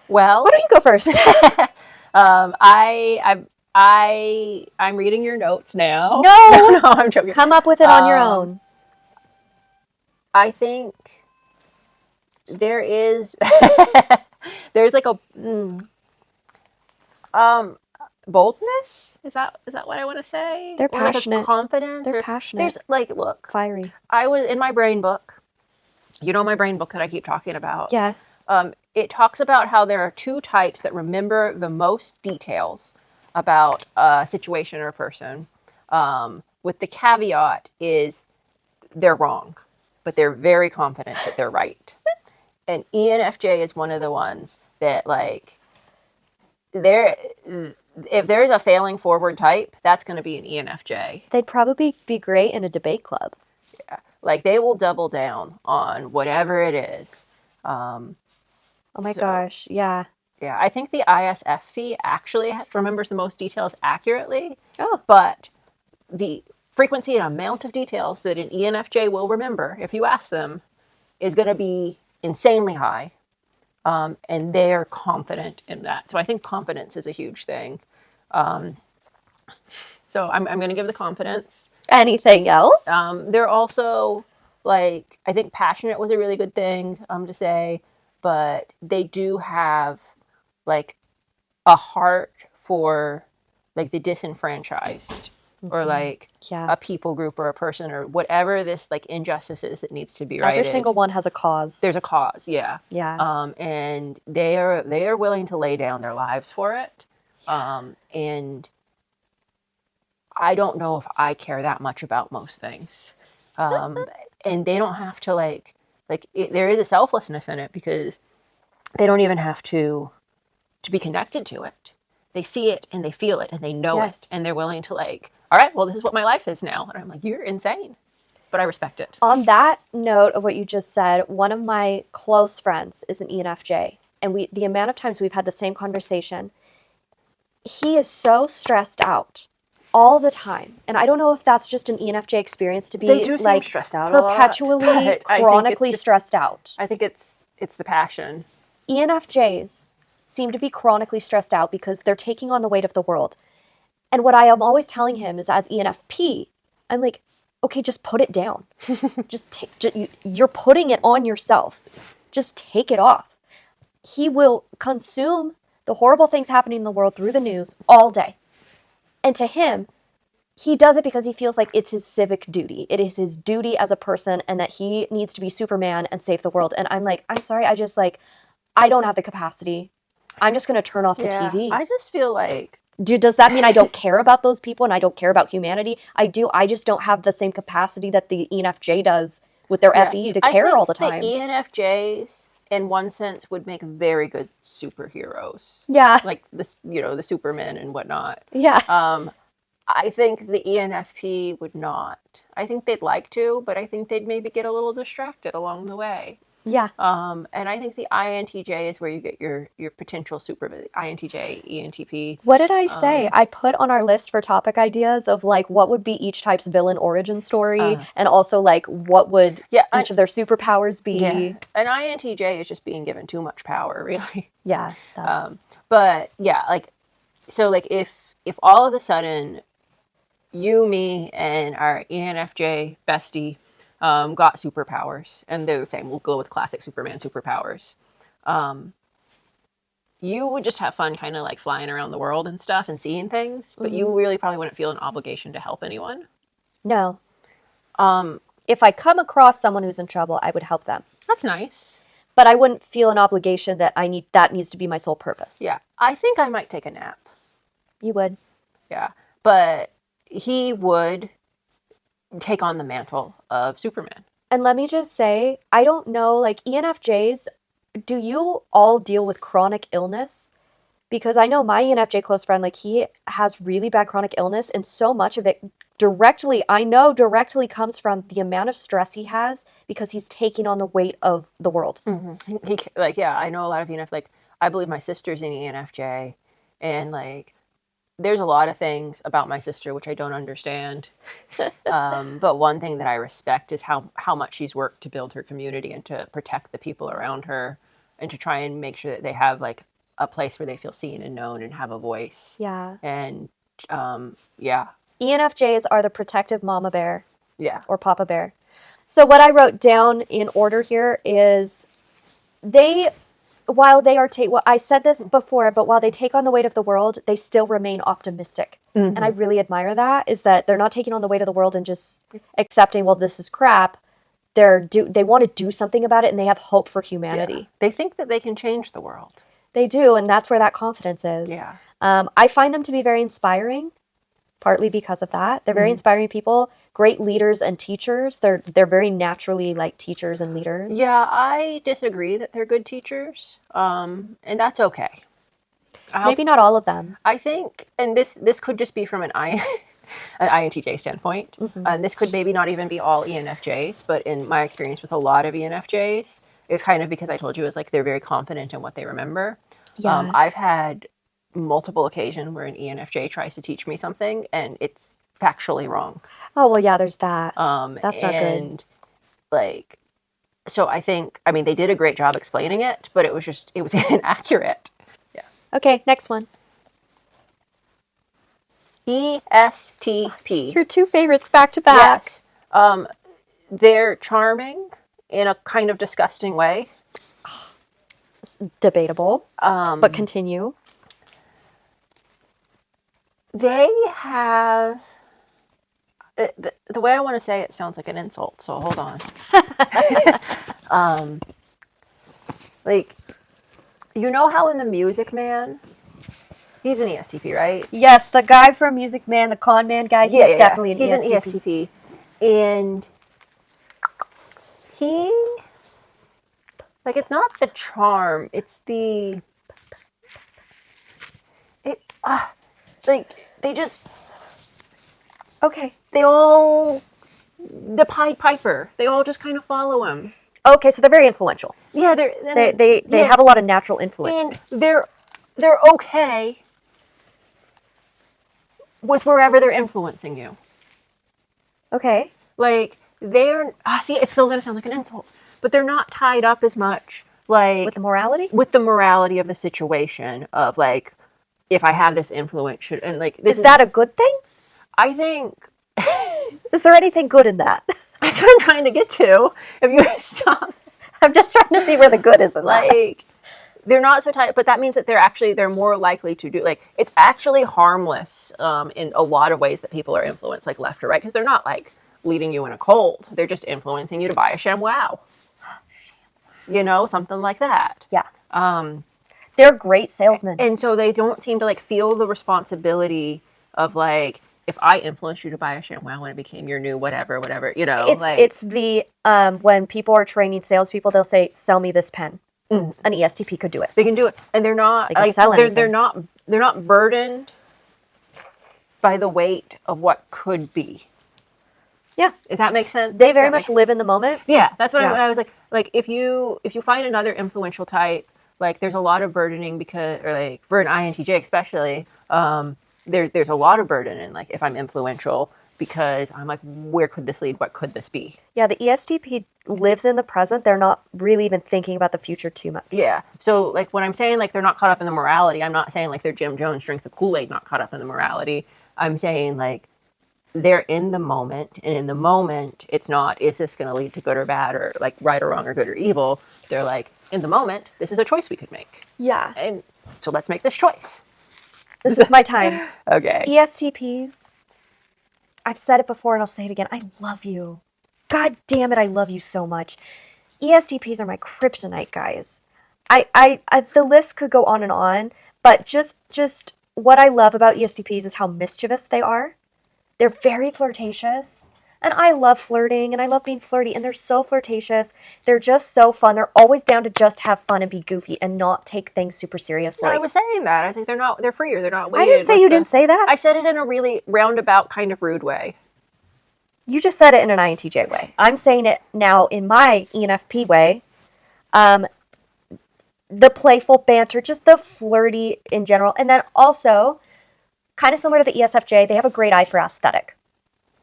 Well, Why don't you go first? I'm reading your notes now. No. No, I'm joking. Come up with it on your own. I think there's like a boldness. Is that what I want to say? They're Or like passionate. a confidence. They're passionate. There's like, look, fiery. I was in my brain book. You know my brain book that I keep talking about. Yes. It talks about how there are two types that remember the most details about a situation or a person. With the caveat is they're wrong, but they're very confident that they're right. And ENFJ is one of the ones that, like, if there's a failing forward type, that's going to be an ENFJ. They'd probably be great in a debate club. Yeah. Like, they will double down on whatever it is. Oh my gosh, yeah. Yeah, I think the ISFP actually remembers the most details accurately. Oh. But the frequency and amount of details that an ENFJ will remember, if you ask them, is going to be insanely high. And they're confident in that. So I think confidence is a huge thing. So I'm going to give the confidence. Anything else? They're also, like, I think passionate was a really good thing to say. But they do have, like, a heart for, like, the disenfranchised. Or, like, a people group or a person or whatever this, like, injustice is that needs to be righted. Every single one has a cause. There's a cause, yeah. Yeah. And they are willing to lay down their lives for it. And I don't know if I care that much about most things. And they don't have to, there is a selflessness in it because they don't even have to be connected to it. They see it and they feel it and they know it. And they're willing to, like, all right, well, this is what my life is now. And I'm like, you're insane. But I respect it. On that note of what you just said, one of my close friends is an ENFJ. And the amount of times we've had the same conversation, he is so stressed out all the time. And I don't know if that's just an ENFJ experience to be, like, stressed out perpetually, chronically stressed out. I think it's the passion. ENFJs seem to be chronically stressed out because they're taking on the weight of the world. And what I am always telling him is, as ENFP, I'm like, okay, just put it down. You're putting it on yourself. Just take it off. He will consume the horrible things happening in the world through the news all day. And to him, he does it because he feels like it's his civic duty. It is his duty as a person and that he needs to be Superman and save the world. And I'm like, I'm sorry, I don't have the capacity. I'm just going to turn off the TV. I just feel like... Does that mean I don't care about those people and I don't care about humanity? I do. I just don't have the same capacity that the ENFJ does with their FE to care all the time. The ENFJs, in one sense, would make very good superheroes. Yeah. Like, the Supermen and whatnot. Yeah. I think the ENFP would not. I think they'd like to, but I think they'd maybe get a little distracted along the way. Yeah. And I think the INTJ is where you get your potential super INTJ, ENTP. What did I say? I put on our list for topic ideas of, like, what would be each type's villain origin story, and also, like, what would each of their superpowers be. Yeah. An INTJ is just being given too much power, really. Yeah. But yeah, like, so, like, if all of a sudden you, me, and our ENFJ bestie got superpowers, and they're the same. We'll go with classic Superman superpowers. You would just have fun kind of, like, flying around the world and stuff and seeing things, but you really probably wouldn't feel an obligation to help anyone. No. If I come across someone who's in trouble, I would help them. That's nice. But I wouldn't feel an obligation that that needs to be my sole purpose. Yeah. I think I might take a nap. You would. Yeah. But he would take on the mantle of Superman. And let me just say, I don't know, like, ENFJs, do you all deal with chronic illness? Because I know my ENFJ close friend, like, he has really bad chronic illness, and so much of it directly comes from the amount of stress he has because he's taking on the weight of the world. Mm-hmm. I know a lot of ENFP, like, I believe my sister's an ENFJ, and like there's a lot of things about my sister which I don't understand. But one thing that I respect is how much she's worked to build her community and to protect the people around her and to try and make sure that they have like a place where they feel seen and known and have a voice. Yeah. And yeah. ENFJs are the protective mama bear. Yeah. Or papa bear. So what I wrote down in order here is while they are well, I said this before, but while they take on the weight of the world, they still remain optimistic. And I really admire that, is that they're not taking on the weight of the world and just accepting, well, this is crap. They want to do something about it, and they have hope for humanity. Yeah. They think that they can change the world. They do, and that's where that confidence is. Yeah. I find them to be very inspiring, partly because of that. They're very inspiring people, great leaders and teachers. They're very naturally like teachers and leaders. Yeah, I disagree that they're good teachers, and that's okay. Maybe not all of them. I think, and this could just be from an INTJ standpoint, and this could maybe not even be all ENFJs, but in my experience with a lot of ENFJs, it's kind of because I told you it's like they're very confident in what they remember. Yeah. I've had multiple occasions where an ENFJ tries to teach me something and it's factually wrong. Oh, well, yeah, there's that. That's not good. And like, so I think, I mean, they did a great job explaining it, but it was inaccurate. Yeah. Okay, next one. ESTP. Your two favorites back to back. Yes. They're charming in a kind of disgusting way. It's debatable, but continue. They have... The way I want to say it sounds like an insult, so hold on. Like, you know how in The Music Man, he's an ESTP, right? Yes, the guy from Music Man, the con man guy, he's definitely an ESTP. He's an ESTP. And he, like, it's not the charm, it's the, like, they just, okay. The Pied Piper, they all just kind of follow him. Okay, so they're very influential. Yeah, they have a lot of natural influence. And they're okay with wherever they're influencing you. Okay. Like, they're, see, it's still going to sound like an insult, but they're not tied up as much, like... With the morality? With the morality of the situation of, like, if I have this influence, and, like... Is that a good thing? I think... Is there anything good in that? That's what I'm trying to get to. If you stop... I'm just trying to see where the good is in that. Like, they're not so tight, but that means that they're more likely to do, like, it's actually harmless in a lot of ways that people are influenced, like, left or right, because they're not, like, leading you in a cold. They're just influencing you to buy a ShamWow. You know, something like that. Yeah. They're great salesmen. And so they don't seem to, like, feel the responsibility of, like, if I influenced you to buy a ShamWow when it became your new whatever, you know. It's the, when people are training salespeople, they'll say, sell me this pen. An ESTP could do it. They can do it. And they're not, they're not burdened by the weight of what could be. Yeah. If that makes sense. They very much live in the moment. Yeah, that's what I was like. Like, if you find another influential type, like, there's a lot of burdening because, or like, for an INTJ especially, there's a lot of burden in, like, if I'm influential, because I'm like, where could this lead? What could this be? Yeah, the ESTP lives in the present. They're not really even thinking about the future too much. Yeah. So, like, when I'm saying, like, they're not caught up in the morality, I'm not saying, like, they're Jim Jones, drink the Kool-Aid, not caught up in the morality. I'm saying, like, they're in the moment, and in the moment, it's not, is this going to lead to good or bad, or, like, right or wrong, or good or evil? They're like, in the moment, this is a choice we could make. Yeah. And so let's make this choice. This is my time. Okay. ESTPs, I've said it before and I'll say it again. I love you. God damn it, I love you so much. ESTPs are my kryptonite, guys. I the list could go on, but just what I love about ESTPs is how mischievous they are. They're very flirtatious. And I love flirting, and I love being flirty, and they're so flirtatious. They're just so fun. They're always down to just have fun and be goofy and not take things super seriously. I was saying that. I think they're freer. They're not weighted. I didn't say you didn't say that. I said it in a really roundabout kind of rude way. You just said it in an INTJ way. I'm saying it now in my ENFP way. the playful banter, just the flirty in general. And then also, kind of similar to the ESFJ, they have a great eye for aesthetic,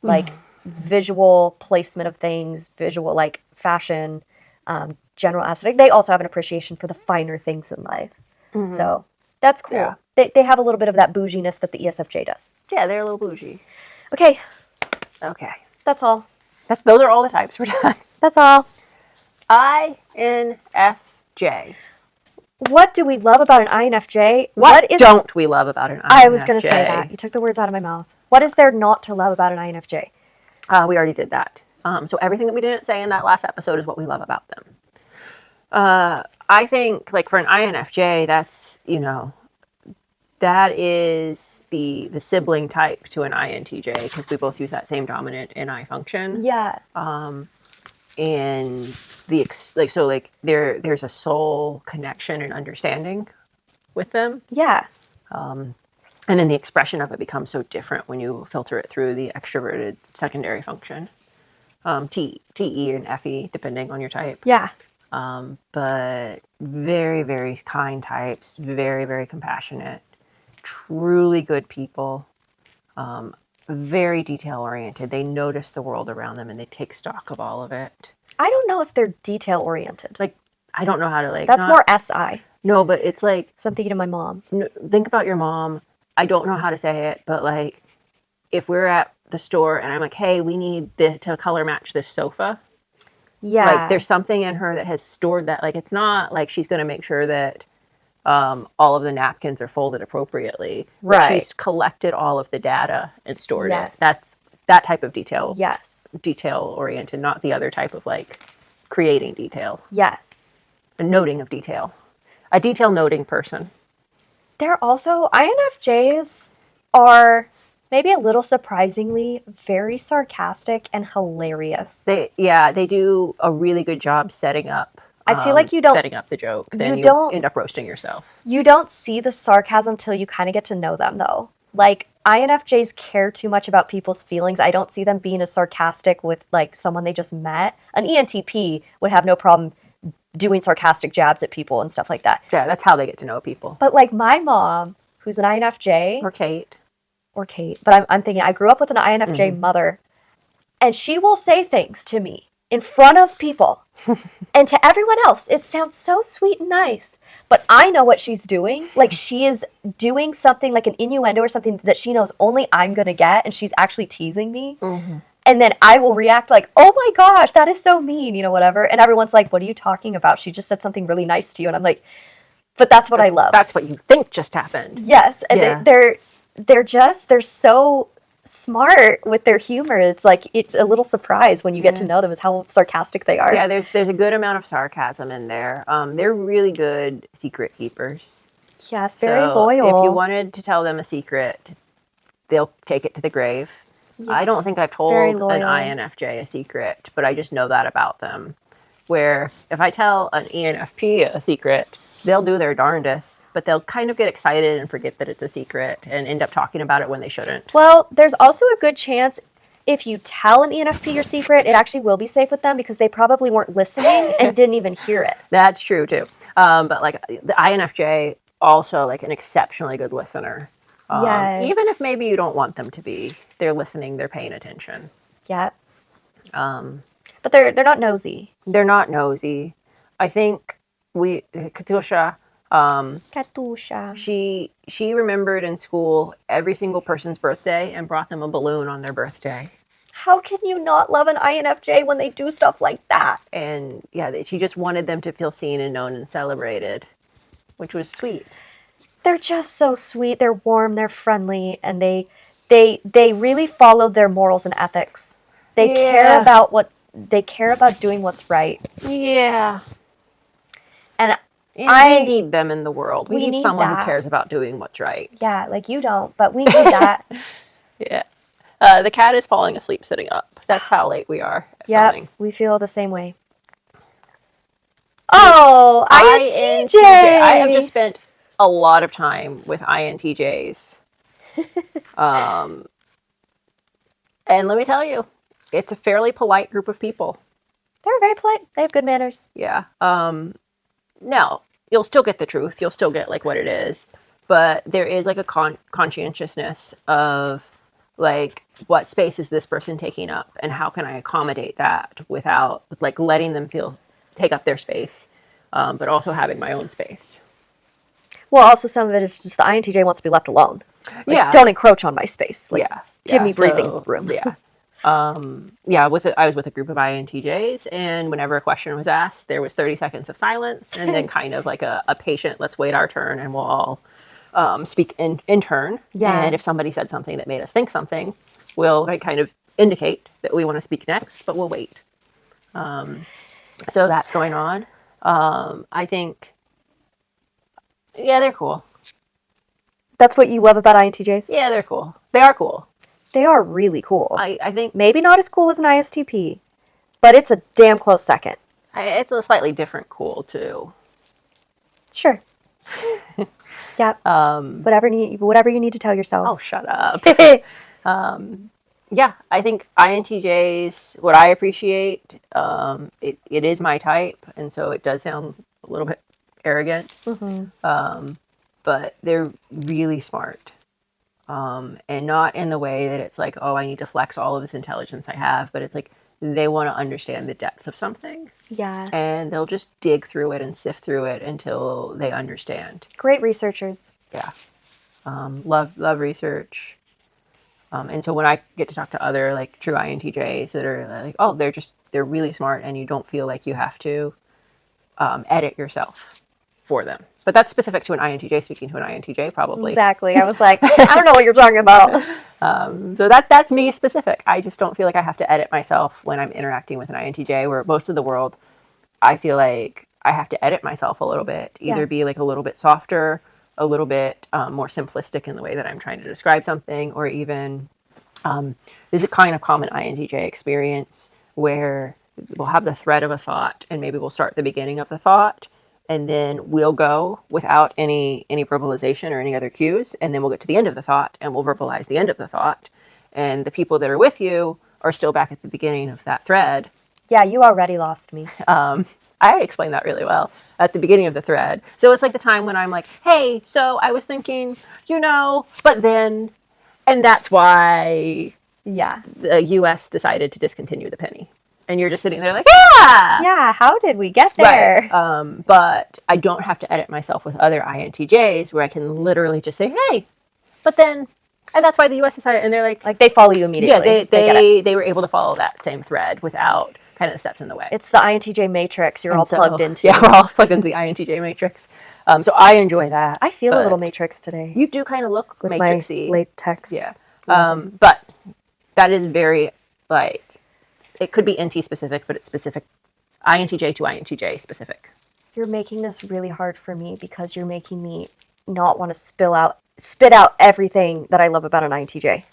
like visual placement of things, visual, like fashion, general aesthetic. They also have an appreciation for the finer things in life. So that's cool. Yeah. They have a little bit of that bouginess that the ESFJ does. Yeah, they're a little bougie. Okay, Okay. that's all. Those are all the types we're done. That's all. INFJ. What do we love about an INFJ? What don't we love about an INFJ? I was going to say that. You took the words out of my mouth. What is there not to love about an INFJ? We already did that. So everything that we didn't say in that last episode is what we love about them. I think, like, for an INFJ, that's, that is the sibling type to an INTJ, because we both use that same dominant NI function. Yeah. And there's a soul connection and understanding with them. Yeah. And then the expression of it becomes so different when you filter it through the extroverted secondary function. T, E, and FE, depending on your type. Yeah. But very, very kind types, very, very compassionate, truly good people, very detail oriented. They notice the world around them and they take stock of all of it. I don't know if they're detail oriented. Like, I don't know how to That's more SI. No, but it's like. So I'm thinking of my mom. Think about your mom. I don't know how to say it, but like, if we're at the store and I'm like, hey, we need to color match this sofa. Yeah. Like, there's something in her that has stored that. Like, it's not like she's going to make sure that all of the napkins are folded appropriately. Right. She's collected all of the data and stored Yes. it. That's that type of detail. Yes. Detail oriented, not the other type of like creating detail. Yes. A noting of detail. A detail noting person. They're also, INFJs are maybe a little surprisingly very sarcastic and hilarious. They do a really good job setting up. I feel like you don't setting up the joke. Then you don't end up roasting yourself. You don't see the sarcasm till you kind of get to know them, though. Like, INFJs care too much about people's feelings. I don't see them being as sarcastic with like someone they just met. An ENTP would have no problem doing sarcastic jabs at people and stuff like that. Yeah, that's how they get to know people. But like my mom, who's an INFJ, Or Kate, but I'm thinking I grew up with an INFJ mother, and she will say things to me in front of people. And to everyone else, it sounds so sweet and nice. But I know what she's doing. Like, she is doing something like an innuendo or something that she knows only I'm going to get, and she's actually teasing me. And then I will react like, oh my gosh, that is so mean, whatever. And everyone's like, what are you talking about? She just said something really nice to you. And I'm like, but that's what I love. That's what you think just happened. Yes. And they're so smart with their humor. It's like, it's a little surprise when you get to know them is how sarcastic they are. Yeah, there's a good amount of sarcasm in there. They're really good secret keepers. Yes, very loyal. If you wanted to tell them a secret, they'll take it to the grave. Yes. I don't think I've told an INFJ a secret, but I just know that about them. Where if I tell an ENFP a secret, they'll do their darndest, but they'll kind of get excited and forget that it's a secret and end up talking about it when they shouldn't. Well, there's also a good chance if you tell an ENFP your secret, it actually will be safe with them because they probably weren't listening and didn't even hear it. That's true too. But like the INFJ, also like an exceptionally good listener. Yes. Even if maybe you don't want them to be, they're listening, they're paying attention. Yeah. But they're not nosy. They're not nosy. I think Katusha, she remembered in school every single person's birthday and brought them a balloon on their birthday. How can you not love an INFJ when they do stuff like that? And yeah, she just wanted them to feel seen and known and celebrated, which was sweet. They're just so sweet. They're warm. They're friendly, and they really follow their morals and ethics. They care about doing what's right. Yeah. And we need them in the world. We need someone that. Who cares about doing what's right. Yeah, like you don't, but we need that. Yeah. The cat is falling asleep sitting up. That's how late we are. Yeah, we feel the same way. Oh, INTJ! I have just spent a lot of time with INTJs. And let me tell you, it's a fairly polite group of people. They're very polite. They have good manners. Yeah. Now, you'll still get the truth. You'll still get like what it is, but there is like a conscientiousness of like what space is this person taking up, and how can I accommodate that without like letting them take up their space, but also having my own space. Well, also some of it is just the INTJ wants to be left alone. Like, Yeah. don't encroach on my space. Like, Yeah. give me breathing room. Yeah. I was with a group of INTJs, and whenever a question was asked, there was 30 seconds of silence, and then kind of like a patient, let's wait our turn, and we'll all speak in turn. Yeah. And if somebody said something that made us think something, we'll like, kind of indicate that we want to speak next, but we'll wait. So that's going on. I think, yeah, they're cool. That's what you love about INTJs? Yeah, they're cool. They are cool. They are really cool. I think maybe not as cool as an ISTP, but it's a damn close second. It's a slightly different cool too. Sure. Yeah. Whatever you need to tell yourself. Oh, shut up. Yeah, I think INTJs, what I appreciate, it is my type, and so it does sound a little bit arrogant, but they're really smart. And not in the way that it's like, oh, I need to flex all of this intelligence I have, but it's like they want to understand the depth of something. Yeah. And they'll just dig through it and sift through it until they understand. Great researchers. Yeah. Love research. And so when I get to talk to other like true INTJs that are like, oh, they're really smart, and you don't feel like you have to edit yourself for them. But that's specific to an INTJ speaking to an INTJ, probably. Exactly. I was like, I don't know what you're talking about. So that's me specific. I just don't feel like I have to edit myself when I'm interacting with an INTJ, where most of the world, I feel like I have to edit myself a little bit, either be like a little bit softer, a little bit more simplistic in the way that I'm trying to describe something, or even this is a kind of common INTJ experience where we'll have the thread of a thought, and maybe we'll start at the beginning of the thought, and then we'll go without any verbalization or any other cues, and then we'll get to the end of the thought, and we'll verbalize the end of the thought, and the people that are with you are still back at the beginning of that thread. Yeah, you already lost me. I explained that really well at the beginning of the thread. So it's like the time when I'm like, hey, so I was thinking, but then, and that's why the U.S. decided to discontinue the penny. And you're just sitting there like, yeah! Yeah, how did we get there? Right. But I don't have to edit myself with other INTJs where I can literally just say, hey, but then, and that's why the U.S. decided, and they're like they follow you immediately. Yeah, they were able to follow that same thread without kind of the steps in the way. It's the INTJ matrix you're all plugged into. Yeah, we're all plugged into the INTJ matrix. So I enjoy that. I feel a little matrix today. You do kind of look with matrixy. My latex. Yeah. But that is very, like, it could be NT specific, but it's specific, INTJ to INTJ specific. You're making this really hard for me because you're making me not want to spit out everything that I love about an INTJ.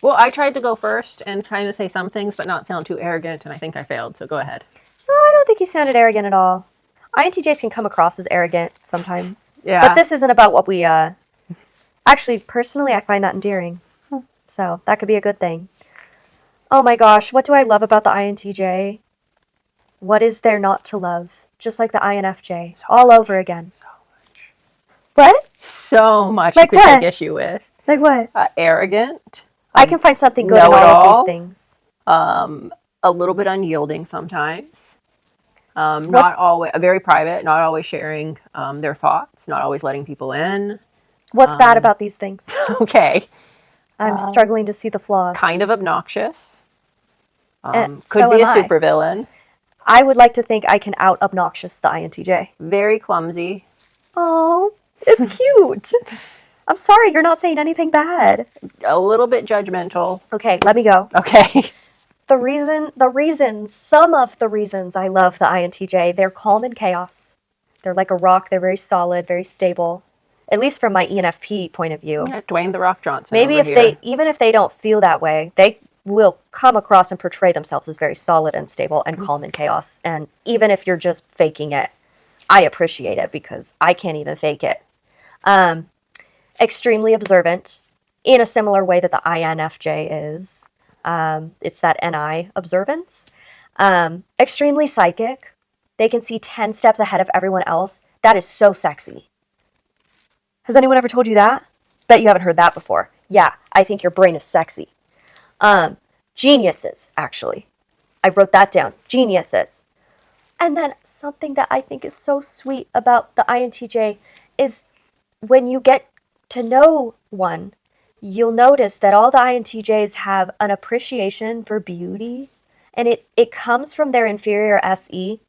Well, I tried to go first and trying to say some things, but not sound too arrogant, and I think I failed, so go ahead. Oh, I don't think you sounded arrogant at all. INTJs can come across as arrogant sometimes. Yeah. But this isn't about what we, actually, personally, I find that endearing. So, that could be a good thing. Oh my gosh, what do I love about the INTJ? What is there not to love? Just like the INFJ, all over again. So much. What? So much like you could what? take issue with. Like what? Arrogant. I can find something good in all of these things. A little bit unyielding sometimes. Not always, very private, not always sharing their thoughts, not always letting people in. What's bad about these things? Okay. I'm struggling to see the flaws. Kind of obnoxious. Could so be a am I. supervillain. I would like to think I can out-obnoxious the INTJ. Very clumsy. Oh, it's cute. I'm sorry, you're not saying anything bad. A little bit judgmental. Okay, let me go. Okay. Some of the reasons I love the INTJ, they're calm in chaos. They're like a rock. They're very solid, very stable. At least from my ENFP point of view. Yeah, Dwayne The Rock Johnson. Maybe even if they don't feel that way, they will come across and portray themselves as very solid and stable and calm in chaos. And even if you're just faking it, I appreciate it because I can't even fake it. Extremely observant in a similar way that the INFJ is. It's that NI observance. Extremely psychic. They can see 10 steps ahead of everyone else. That is so sexy. Has anyone ever told you that? Bet you haven't heard that before. Yeah, I think your brain is sexy. Geniuses, actually. I wrote that down. Geniuses. And then something that I think is so sweet about the INTJ is when you get to know one, you'll notice that all the INTJs have an appreciation for beauty, and it comes from their inferior SE,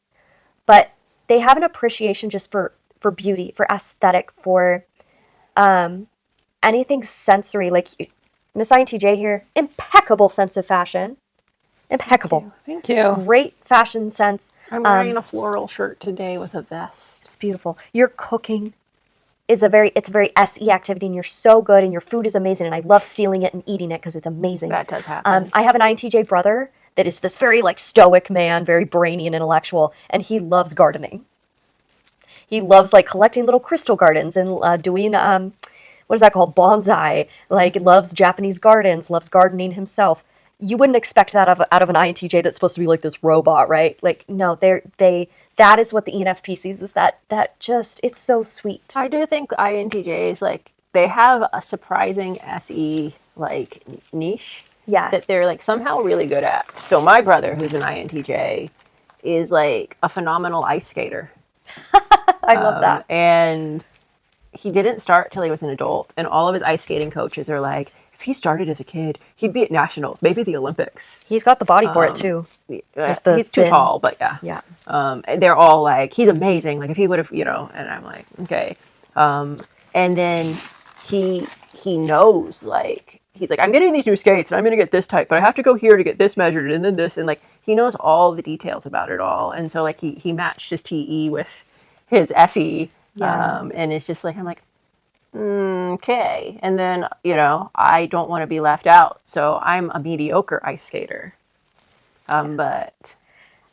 but they have an appreciation just for beauty, for aesthetic, for anything sensory. Like Miss INTJ here, impeccable sense of fashion. Impeccable. Thank you. Great fashion sense. I'm wearing a floral shirt today with a vest. It's beautiful. Your cooking is a very SE activity, and you're so good, and your food is amazing, and I love stealing it and eating it because it's amazing. That does happen. I have an INTJ brother that is this very like stoic man, very brainy and intellectual, and he loves gardening. He loves like collecting little crystal gardens and doing what is that called? Bonsai. Like loves Japanese gardens, loves gardening himself. You wouldn't expect that out of an INTJ that's supposed to be like this robot, right? Like no, that is what the ENFP sees, is that just, it's so sweet. I do think INTJs, like, they have a surprising SE, like, niche. Yeah. That they're, like, somehow really good at. So my brother, who's an INTJ, is, like, a phenomenal ice skater. I love that. And he didn't start till he was an adult. And all of his ice skating coaches are like, if he started as a kid, he'd be at nationals, maybe the Olympics. He's got the body for it too. He's too tall, but yeah. Yeah. And they're all like, he's amazing. Like if he would have, and I'm like, okay. And then he knows, like, he's like, I'm getting these new skates and I'm going to get this type, but I have to go here to get this measured and then this. And like, he knows all the details about it all. And so like he matched his TE with his SE. Yeah. And it's just like, I'm like, okay. And then, I don't want to be left out. So I'm a mediocre ice skater. But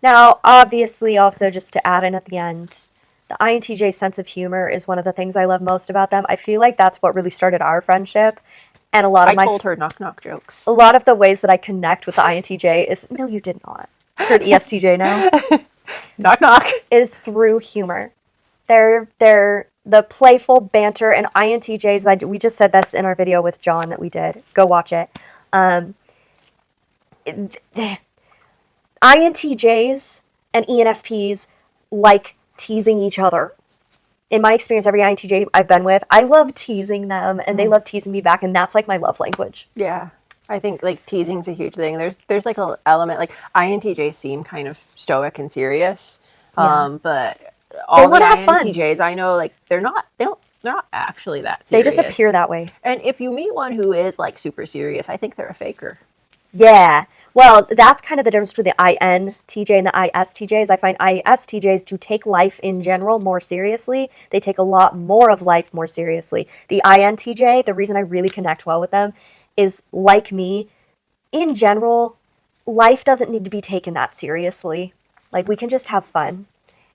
now, obviously, also just to add in at the end, the INTJ sense of humor is one of the things I love most about them. I feel like that's what really started our friendship. And I told her knock jokes. A lot of the ways that I connect with the INTJ is, no, you did not. You're an ESTJ now. Knock knock. Is through humor. They're the playful banter, and INTJs, we just said this in our video with John that we did. Go watch it. INTJs and ENFPs like teasing each other. In my experience, every INTJ I've been with, I love teasing them, and they love teasing me back, and that's like my love language. Yeah. I think like teasing's a huge thing. There's like an element, like INTJs seem kind of stoic and serious, but all the INTJs I know, like they're not actually that serious. They just appear that way. And if you meet one who is like super serious, I think they're a faker. Yeah. Well, that's kind of the difference between the INTJ and the ISTJs. I find ISTJs to take life in general more seriously. They take a lot more of life more seriously. The INTJ, the reason I really connect well with them is, like me, in general, life doesn't need to be taken that seriously. Like, we can just have fun.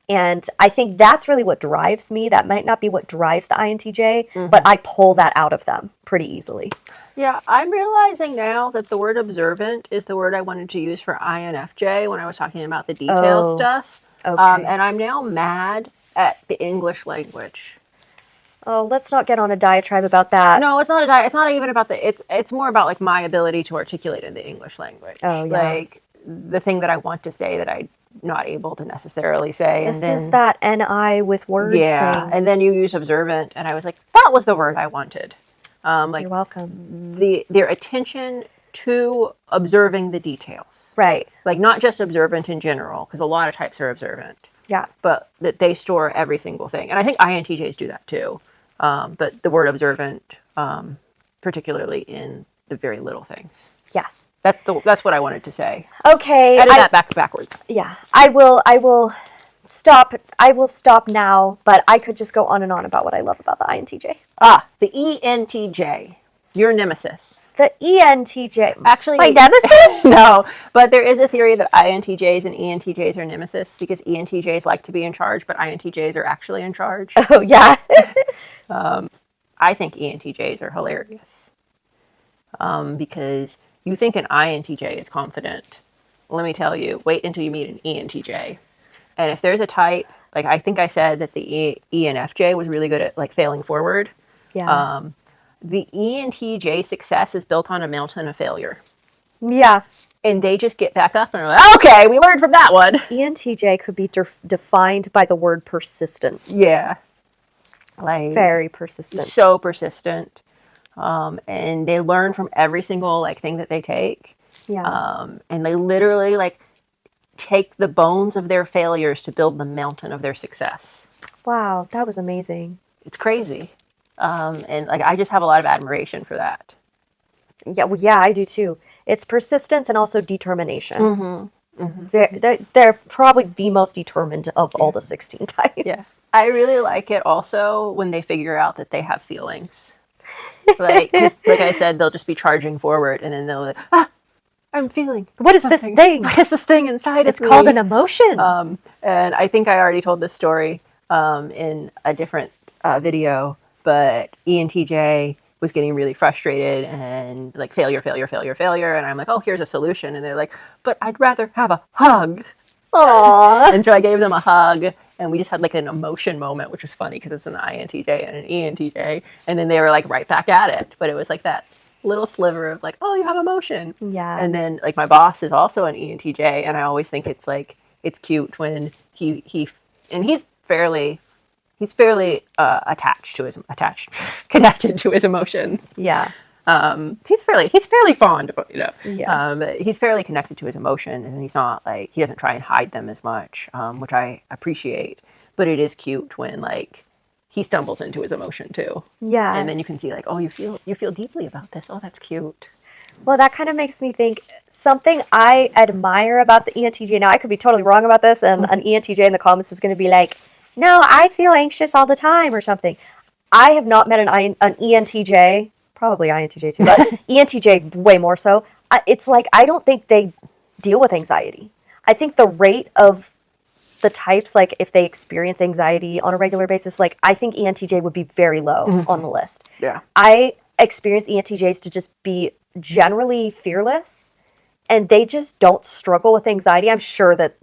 And I think that's really what drives me. That might not be what drives the INTJ, but I pull that out of them pretty easily. Yeah, I'm realizing now that the word observant is the word I wanted to use for INFJ when I was talking about the detail stuff. Okay. And I'm now mad at the English language. Oh, let's not get on a diatribe about that. No, it's not it's not even about it's more about like my ability to articulate in the English language. Oh, yeah. Like the thing that I want to say that I'm not able to necessarily say. This is that NI with words thing. And then you use observant, and I was like, that was the word I wanted. Like you're welcome. Their attention to observing the details. Right. Like not just observant in general, because a lot of types are observant. Yeah. But that they store every single thing. And I think INTJs do that too. But the word observant, particularly in the very little things. Yes. That's what I wanted to say. Okay. Edit that backwards. Yeah. I will stop. I will stop now, but I could just go on and on about what I love about the INTJ. The ENTJ. Your nemesis. The ENTJ. Actually, my nemesis? No, but there is a theory that INTJs and ENTJs are nemesis because ENTJs like to be in charge, but INTJs are actually in charge. Oh, yeah. I think ENTJs are hilarious because you think an INTJ is confident. Let me tell you, wait until you meet an ENTJ. And if there's a type Like, I think I said that the ENFJ was really good at, like, failing forward. Yeah. The ENTJ success is built on a mountain of failure. Yeah. And they just get back up and are like, okay, we learned from that one. ENTJ could be defined by the word persistence. Yeah. Like, very persistent. So persistent. And they learn from every single, like, thing that they take. Yeah. And they literally, like, take the bones of their failures to build the mountain of their success. Wow, that was amazing. It's crazy. And, like, I just have a lot of admiration for that. Yeah, well, yeah, I do too. It's persistence and also determination. They're probably the most determined of all the 16 types. Yes. I really like it also when they figure out that they have feelings. Like, 'cause, like I said, they'll just be charging forward and then they'll like, I'm feeling. What is this thing? What is this thing inside It's of me? called an emotion. And I think I already told this story in a different video, but ENTJ was getting really frustrated and like failure. And I'm like, oh, here's a solution. And they're like, but I'd rather have a hug. Aww. And so I gave them a hug and we just had like an emotion moment, which was funny because it's an INTJ and an ENTJ. And then they were like right back at it. But it was like that little sliver of like, oh, you have emotion. Yeah. And then like my boss is also an ENTJ. And I always think it's like, it's cute when he's fairly connected to his emotions. Yeah. He's fairly fond, you know. Yeah. He's fairly connected to his emotions, and he's not like, he doesn't try and hide them as much, which I appreciate. But it is cute when like he stumbles into his emotion too. Yeah. And then you can see like, oh, you feel deeply about this. Oh, that's cute. Well, that kind of makes me think something I admire about the ENTJ. Now, I could be totally wrong about this, and an ENTJ in the comments is going to be like, no, I feel anxious all the time or something. I have not met an ENTJ, probably INTJ too, but ENTJ way more so. It's like, I don't think they deal with anxiety. I think the rate of the types, like if they experience anxiety on a regular basis, like I think ENTJ would be very low on the list. Yeah. I experience ENTJs to just be generally fearless, and they just don't struggle with anxiety. I'm sure that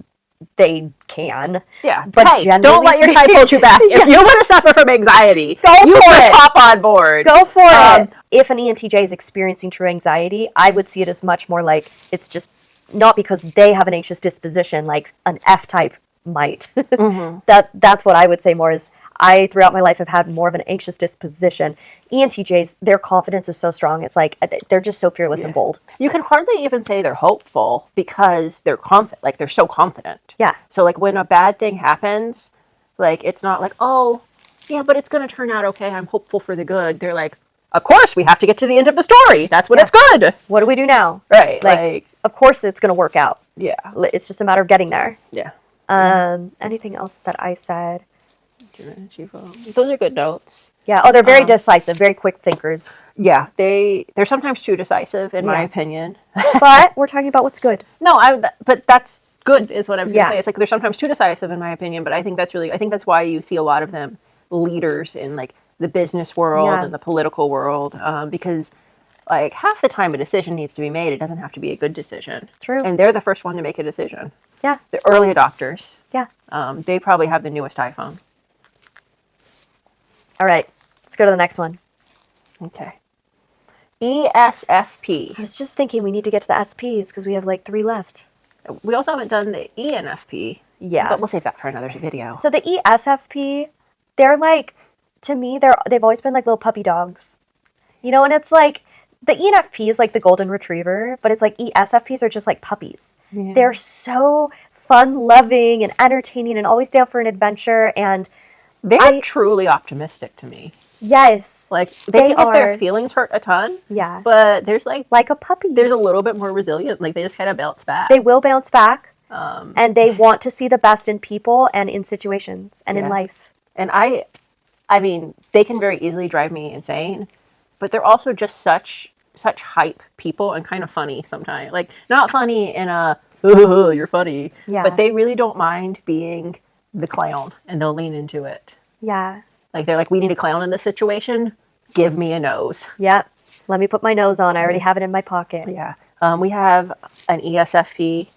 they can. Yeah. But hey, generally don't let your type hold you back. If you want to suffer from anxiety, you just hop on board. Go for it. If an ENTJ is experiencing true anxiety, I would see it as much more like it's just not because they have an anxious disposition like an F type might. That's what I would say more is I, throughout my life, have had more of an anxious disposition. ENTJs, their confidence is so strong. It's like they're just so fearless and bold. You can hardly even say they're hopeful because they're confident. Like, they're so confident. Yeah. So, like, when a bad thing happens, like, it's not like, oh, yeah, but it's going to turn out okay. I'm hopeful for the good. They're like, of course, we have to get to the end of the story. That's when it's good. What do we do now? Right. Like of course it's going to work out. Yeah. It's just a matter of getting there. Yeah. Anything else that I said? Those are good notes. Yeah. Oh, they're very decisive, very quick thinkers. Yeah, they're sometimes too decisive, in my opinion. But we're talking about what's good. No, but that's good, is what I was going to say. It's like they're sometimes too decisive, in my opinion. But I think that's why you see a lot of them leaders in like the business world and the political world, because like half the time a decision needs to be made. It doesn't have to be a good decision. True. And they're the first one to make a decision. Yeah. The early adopters. Yeah. They probably have the newest iPhone. All right, let's go to the next one. Okay. ESFP. I was just thinking we need to get to the SPs because we have like 3 left. We also haven't done the ENFP. Yeah. But we'll save that for another video. So the ESFP, they're like, to me, they've always been like little puppy dogs. You know, and it's like, the ENFP is like the golden retriever, but it's like ESFPs are just like puppies. Yeah. They're so fun-loving and entertaining and always down for an adventure, and they're truly optimistic to me. Yes. Like, they can get their feelings hurt a ton. Yeah. But there's like a puppy. There's a little bit more resilient. Like, they just kind of bounce back. They will bounce back. And they want to see the best in people and in situations and in life. And I mean, they can very easily drive me insane, but they're also just such hype people and kind of funny sometimes. Like, not funny in a, oh, you're funny. Yeah. But they really don't mind being the clown, and they'll lean into it. Yeah. Like, they're like, we need a clown in this situation. Give me a nose. Yep. Let me put my nose on. I already have it in my pocket. Yeah. We have an ESFP,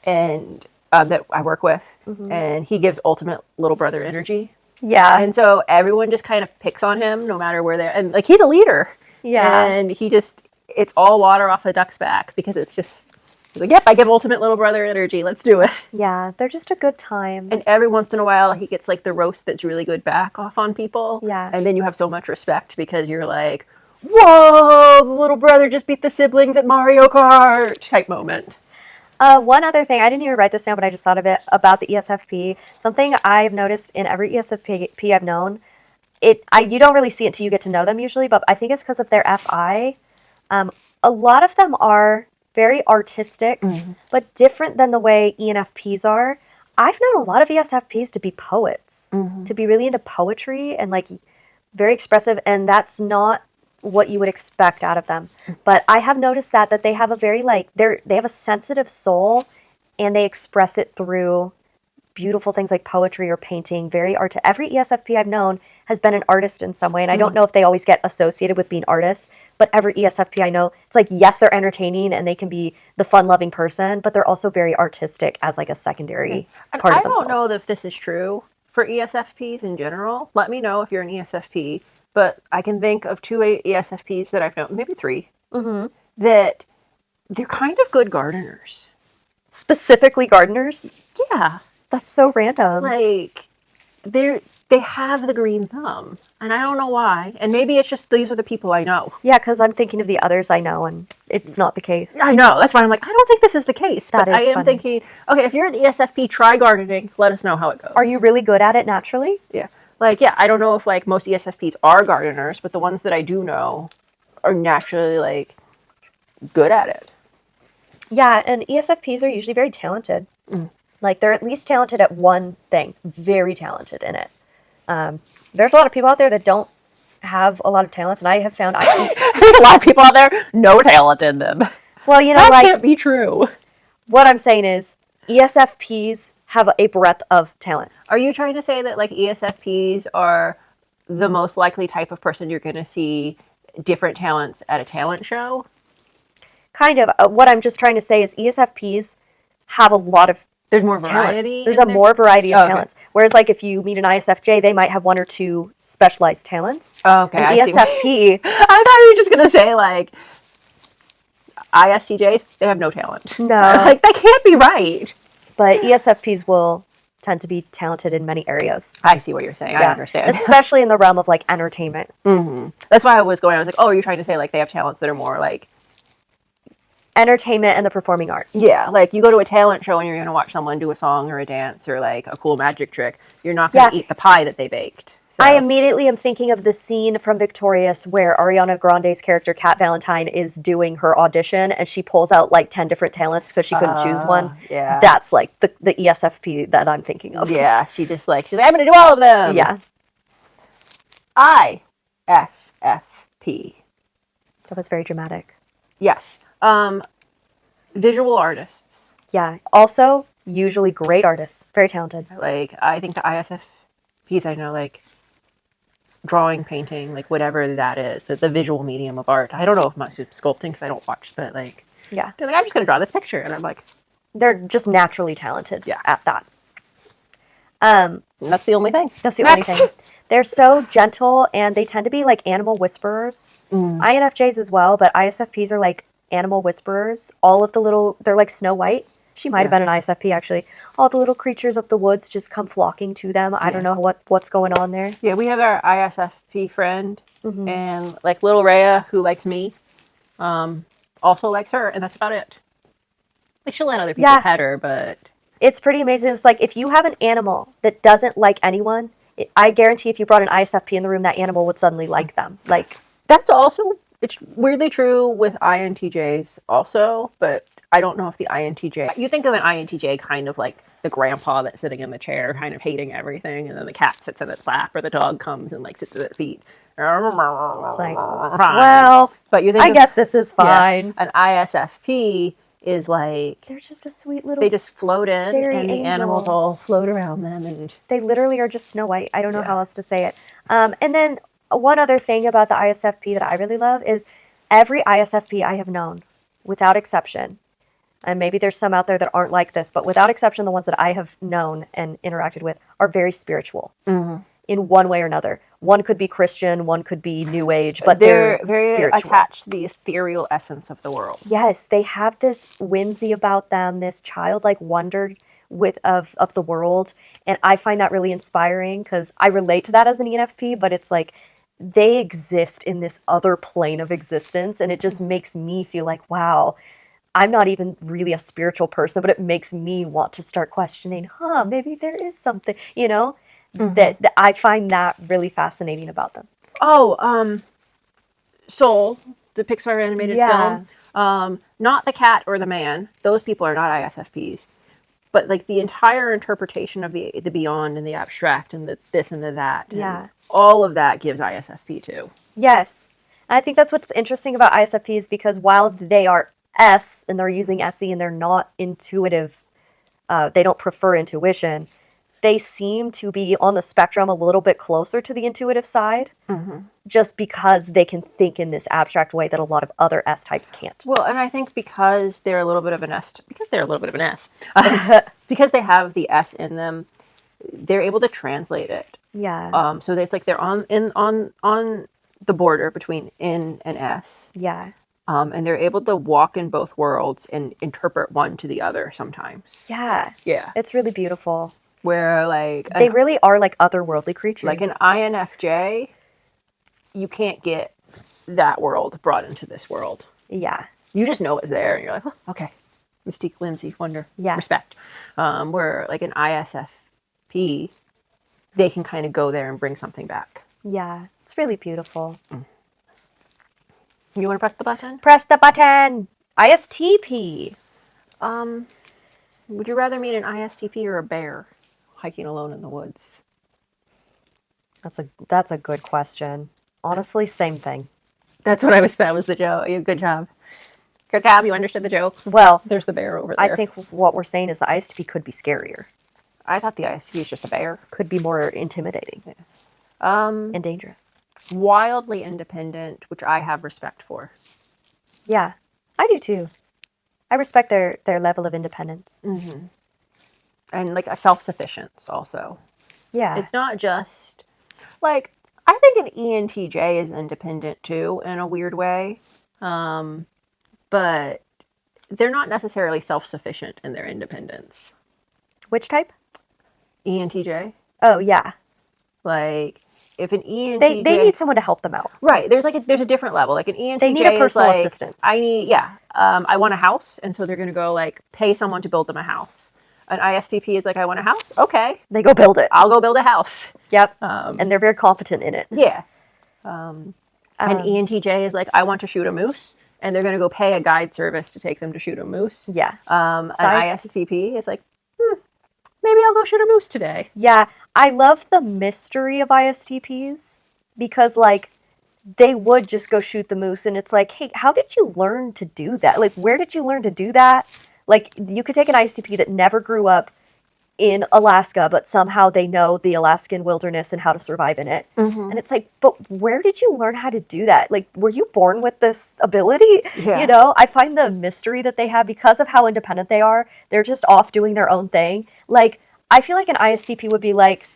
and that I work with, and he gives ultimate little brother energy. Yeah. And so everyone just kind of picks on him no matter where they're, and like he's a leader. Yeah. And it's all water off a duck's back because it's just, he's like, yep, I give ultimate little brother energy. Let's do it. Yeah. They're just a good time. And every once in a while, he gets like the roast that's really good back off on people. Yeah. And then you have so much respect because you're like, whoa, the little brother just beat the siblings at Mario Kart type moment. One other thing, I didn't even write this down, but I just thought of it about the ESFP. Something I've noticed in every ESFP I've known, you don't really see it until you get to know them usually, but I think it's because of their FI. A lot of them are very artistic, but different than the way ENFPs are. I've known a lot of ESFPs to be poets, to be really into poetry and like very expressive, and that's not what you would expect out of them. But I have noticed that they have a very they have a sensitive soul, and they express it through beautiful things like poetry or painting. Every ESFP I've known has been an artist in some way, and I don't know if they always get associated with being artists, but every ESFP I know, it's like, yes, they're entertaining and they can be the fun-loving person, but they're also very artistic as like a secondary part of themselves. I don't know if this is true for ESFPs in general. Let me know if you're an ESFP. But I can think of 2 ESFPs that I've known, maybe 3, that they're kind of good gardeners. Specifically gardeners? Yeah. That's so random. Like, they have the green thumb, and I don't know why. And maybe it's just these are the people I know. Yeah, because I'm thinking of the others I know, and it's not the case. I know. That's why I'm like, I don't think this is the case. That but is I am funny. thinking, okay, if you're an ESFP, try gardening. Let us know how it goes. Are you really good at it naturally? Yeah. Like, yeah, I don't know if, like, most ESFPs are gardeners, but the ones that I do know are naturally, like, good at it. Yeah, and ESFPs are usually very talented. Like, they're at least talented at one thing. Very talented in it. There's a lot of people out there that don't have a lot of talents, and I have found... There's a lot of people out there, no talent in them. Well, you know, that like... can't be true. What I'm saying is, ESFPs have a breadth of talent. Are you trying to say that, like, ESFPs are the most likely type of person you're going to see different talents at a talent show? Kind of. What I'm just trying to say is ESFPs have a lot of There's more talents. variety? There's more variety of talents. Whereas, like, if you meet an ISFJ, they might have 1 or 2 specialized talents. Oh, okay, An ESFP... I thought you were just going to say, like, ISTJs, they have no talent. No. Like, that can't be right. But ESFPs will tend to be talented in many areas. I see what you're saying. Yeah. I understand. Especially in the realm of, like, entertainment. That's why I was like, oh, you're trying to say, like, they have talents that are more, like... Entertainment and the performing arts. Yeah, like, you go to a talent show and you're going to watch someone do a song or a dance or, like, a cool magic trick. You're not going to eat the pie that they baked. So. I immediately am thinking of the scene from Victorious where Ariana Grande's character, Kat Valentine, is doing her audition, and she pulls out, like, 10 different talents because she couldn't choose one. Yeah. That's, like, the ESFP that I'm thinking of. Yeah, she's like, I'm going to do all of them. Yeah. ISFP. That was very dramatic. Yes. Visual artists. Yeah. Also, usually great artists. Very talented. Like, I think the ISFPs I know, like, drawing, painting, like, whatever that is, the visual medium of art. I don't know if much sculpting because I don't watch, but, like, yeah. They're like, I'm just going to draw this picture. And I'm like... They're just naturally talented at that. That's the only thing. That's the only thing. They're so gentle, and they tend to be, like, animal whisperers. INFJs as well, but ISFPs are, like, animal whisperers. All of the little... They're like Snow White. She might have been an ISFP, actually. All the little creatures of the woods just come flocking to them. I don't know what's going on there. Yeah, we have our ISFP friend, and, like, little Rhea, who likes me, also likes her, and that's about it. Like, she'll let other people pet her, but... It's pretty amazing. It's like, if you have an animal that doesn't like anyone, I guarantee if you brought an ISFP in the room, that animal would suddenly like them. Like, that's also... It's weirdly true with INTJs also, but... I don't know if the INTJ... You think of an INTJ kind of like the grandpa that's sitting in the chair, kind of hating everything, and then the cat sits in its lap, or the dog comes and, like, sits at its feet. It's like, well, but you think I guess this is fine. Yeah, an ISFP is like... They're just a sweet little... They just float in, and the angel. animals all float around them. And they literally are just Snow White. I don't know how else to say it. And then one other thing about the ISFP that I really love is every ISFP I have known, without exception... and maybe there's some out there that aren't like this, but without exception, the ones that I have known and interacted with are very spiritual in one way or another. One could be Christian, one could be New Age, but they're very spiritual. attached to the ethereal essence of the world. Yes, they have this whimsy about them, this childlike wonder of the world, and I find that really inspiring because I relate to that as an ENFP, but it's like they exist in this other plane of existence, and it just makes me feel like, wow, I'm not even really a spiritual person, but it makes me want to start questioning, maybe there is something, that I find that really fascinating about them. Oh, Soul, the Pixar animated film. Not the cat or the man. Those people are not ISFPs. But like the entire interpretation of the beyond and the abstract and the this and the that. And all of that gives ISFP too. Yes. And I think that's what's interesting about ISFPs because while they are S and they're using SE and they're not intuitive, they don't prefer intuition, they seem to be on the spectrum a little bit closer to the intuitive side just because they can think in this abstract way that a lot of other S types can't. Well, and I think because they're a little bit of an S, because they have the S in them, they're able to translate it. Yeah. So it's like they're on the border between in and S. Yeah. And they're able to walk in both worlds and interpret one to the other sometimes. Yeah. Yeah. It's really beautiful. Where like they really are like otherworldly creatures. Like an INFJ, you can't get that world brought into this world. Yeah. You just know it's there and you're like, oh, okay. Mystique, whimsy, wonder, respect. Where like an ISFP, they can kind of go there and bring something back. Yeah. It's really beautiful. You want to press the button? Press the button! ISTP. Would you rather meet an ISTP or a bear hiking alone in the woods? That's a good question. Honestly, same thing. That was the joke. Good job. Good job. You understood the joke. Well, there's the bear over there. I think what we're saying is the ISTP could be scarier. I thought the ISTP is just a bear. Could be more intimidating. And dangerous. Wildly independent, which I have respect for. Yeah, I do too. I respect their level of independence. And like a self-sufficiency also. Yeah. It's not just like, I think an ENTJ is independent too in a weird way. But they're not necessarily self-sufficient in their independence. Which type? ENTJ. Oh, yeah. Like, if an ENTJ... They need someone to help them out. Right. There's a different level. Like an ENTJ they need a personal assistant. I want a house, and so they're going to go, like, pay someone to build them a house. An ISTP is like, I want a house? Okay. They go build it. I'll go build a house. Yep. And they're very competent in it. Yeah. An ENTJ is like, I want to shoot a moose, and they're going to go pay a guide service to take them to shoot a moose. Yeah. An ISTP is like, maybe I'll go shoot a moose today. Yeah. I love the mystery of ISTPs because, like, they would just go shoot the moose, and it's like, hey, how did you learn to do that? Like, where did you learn to do that? Like, you could take an ISTP that never grew up in Alaska, but somehow they know the Alaskan wilderness and how to survive in it. And it's like, but where did you learn how to do that? Like, were you born with this ability? Yeah. You know, I find the mystery that they have because of how independent they are. They're just off doing their own thing. Like, I feel like an ISTP would be like,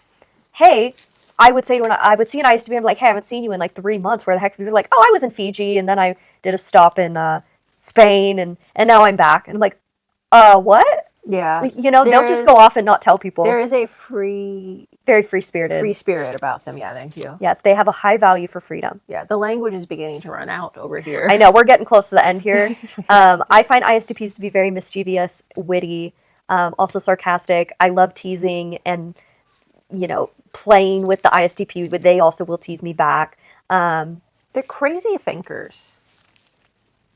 hey, I would see an ISTP, I'm like, hey, I haven't seen you in like 3 months. Where the heck? They're like, oh, I was in Fiji, and then I did a stop in Spain, and now I'm back. And I'm like, what? Yeah. You know, they'll just go off and not tell people. There is a very free-spirited. Free spirit about them. Yeah, thank you. Yes, they have a high value for freedom. Yeah, the language is beginning to run out over here. I know, we're getting close to the end here. I find ISTPs to be very mischievous, witty, also sarcastic. I love teasing and, you know, playing with the ISTP, but they also will tease me back. They're crazy thinkers.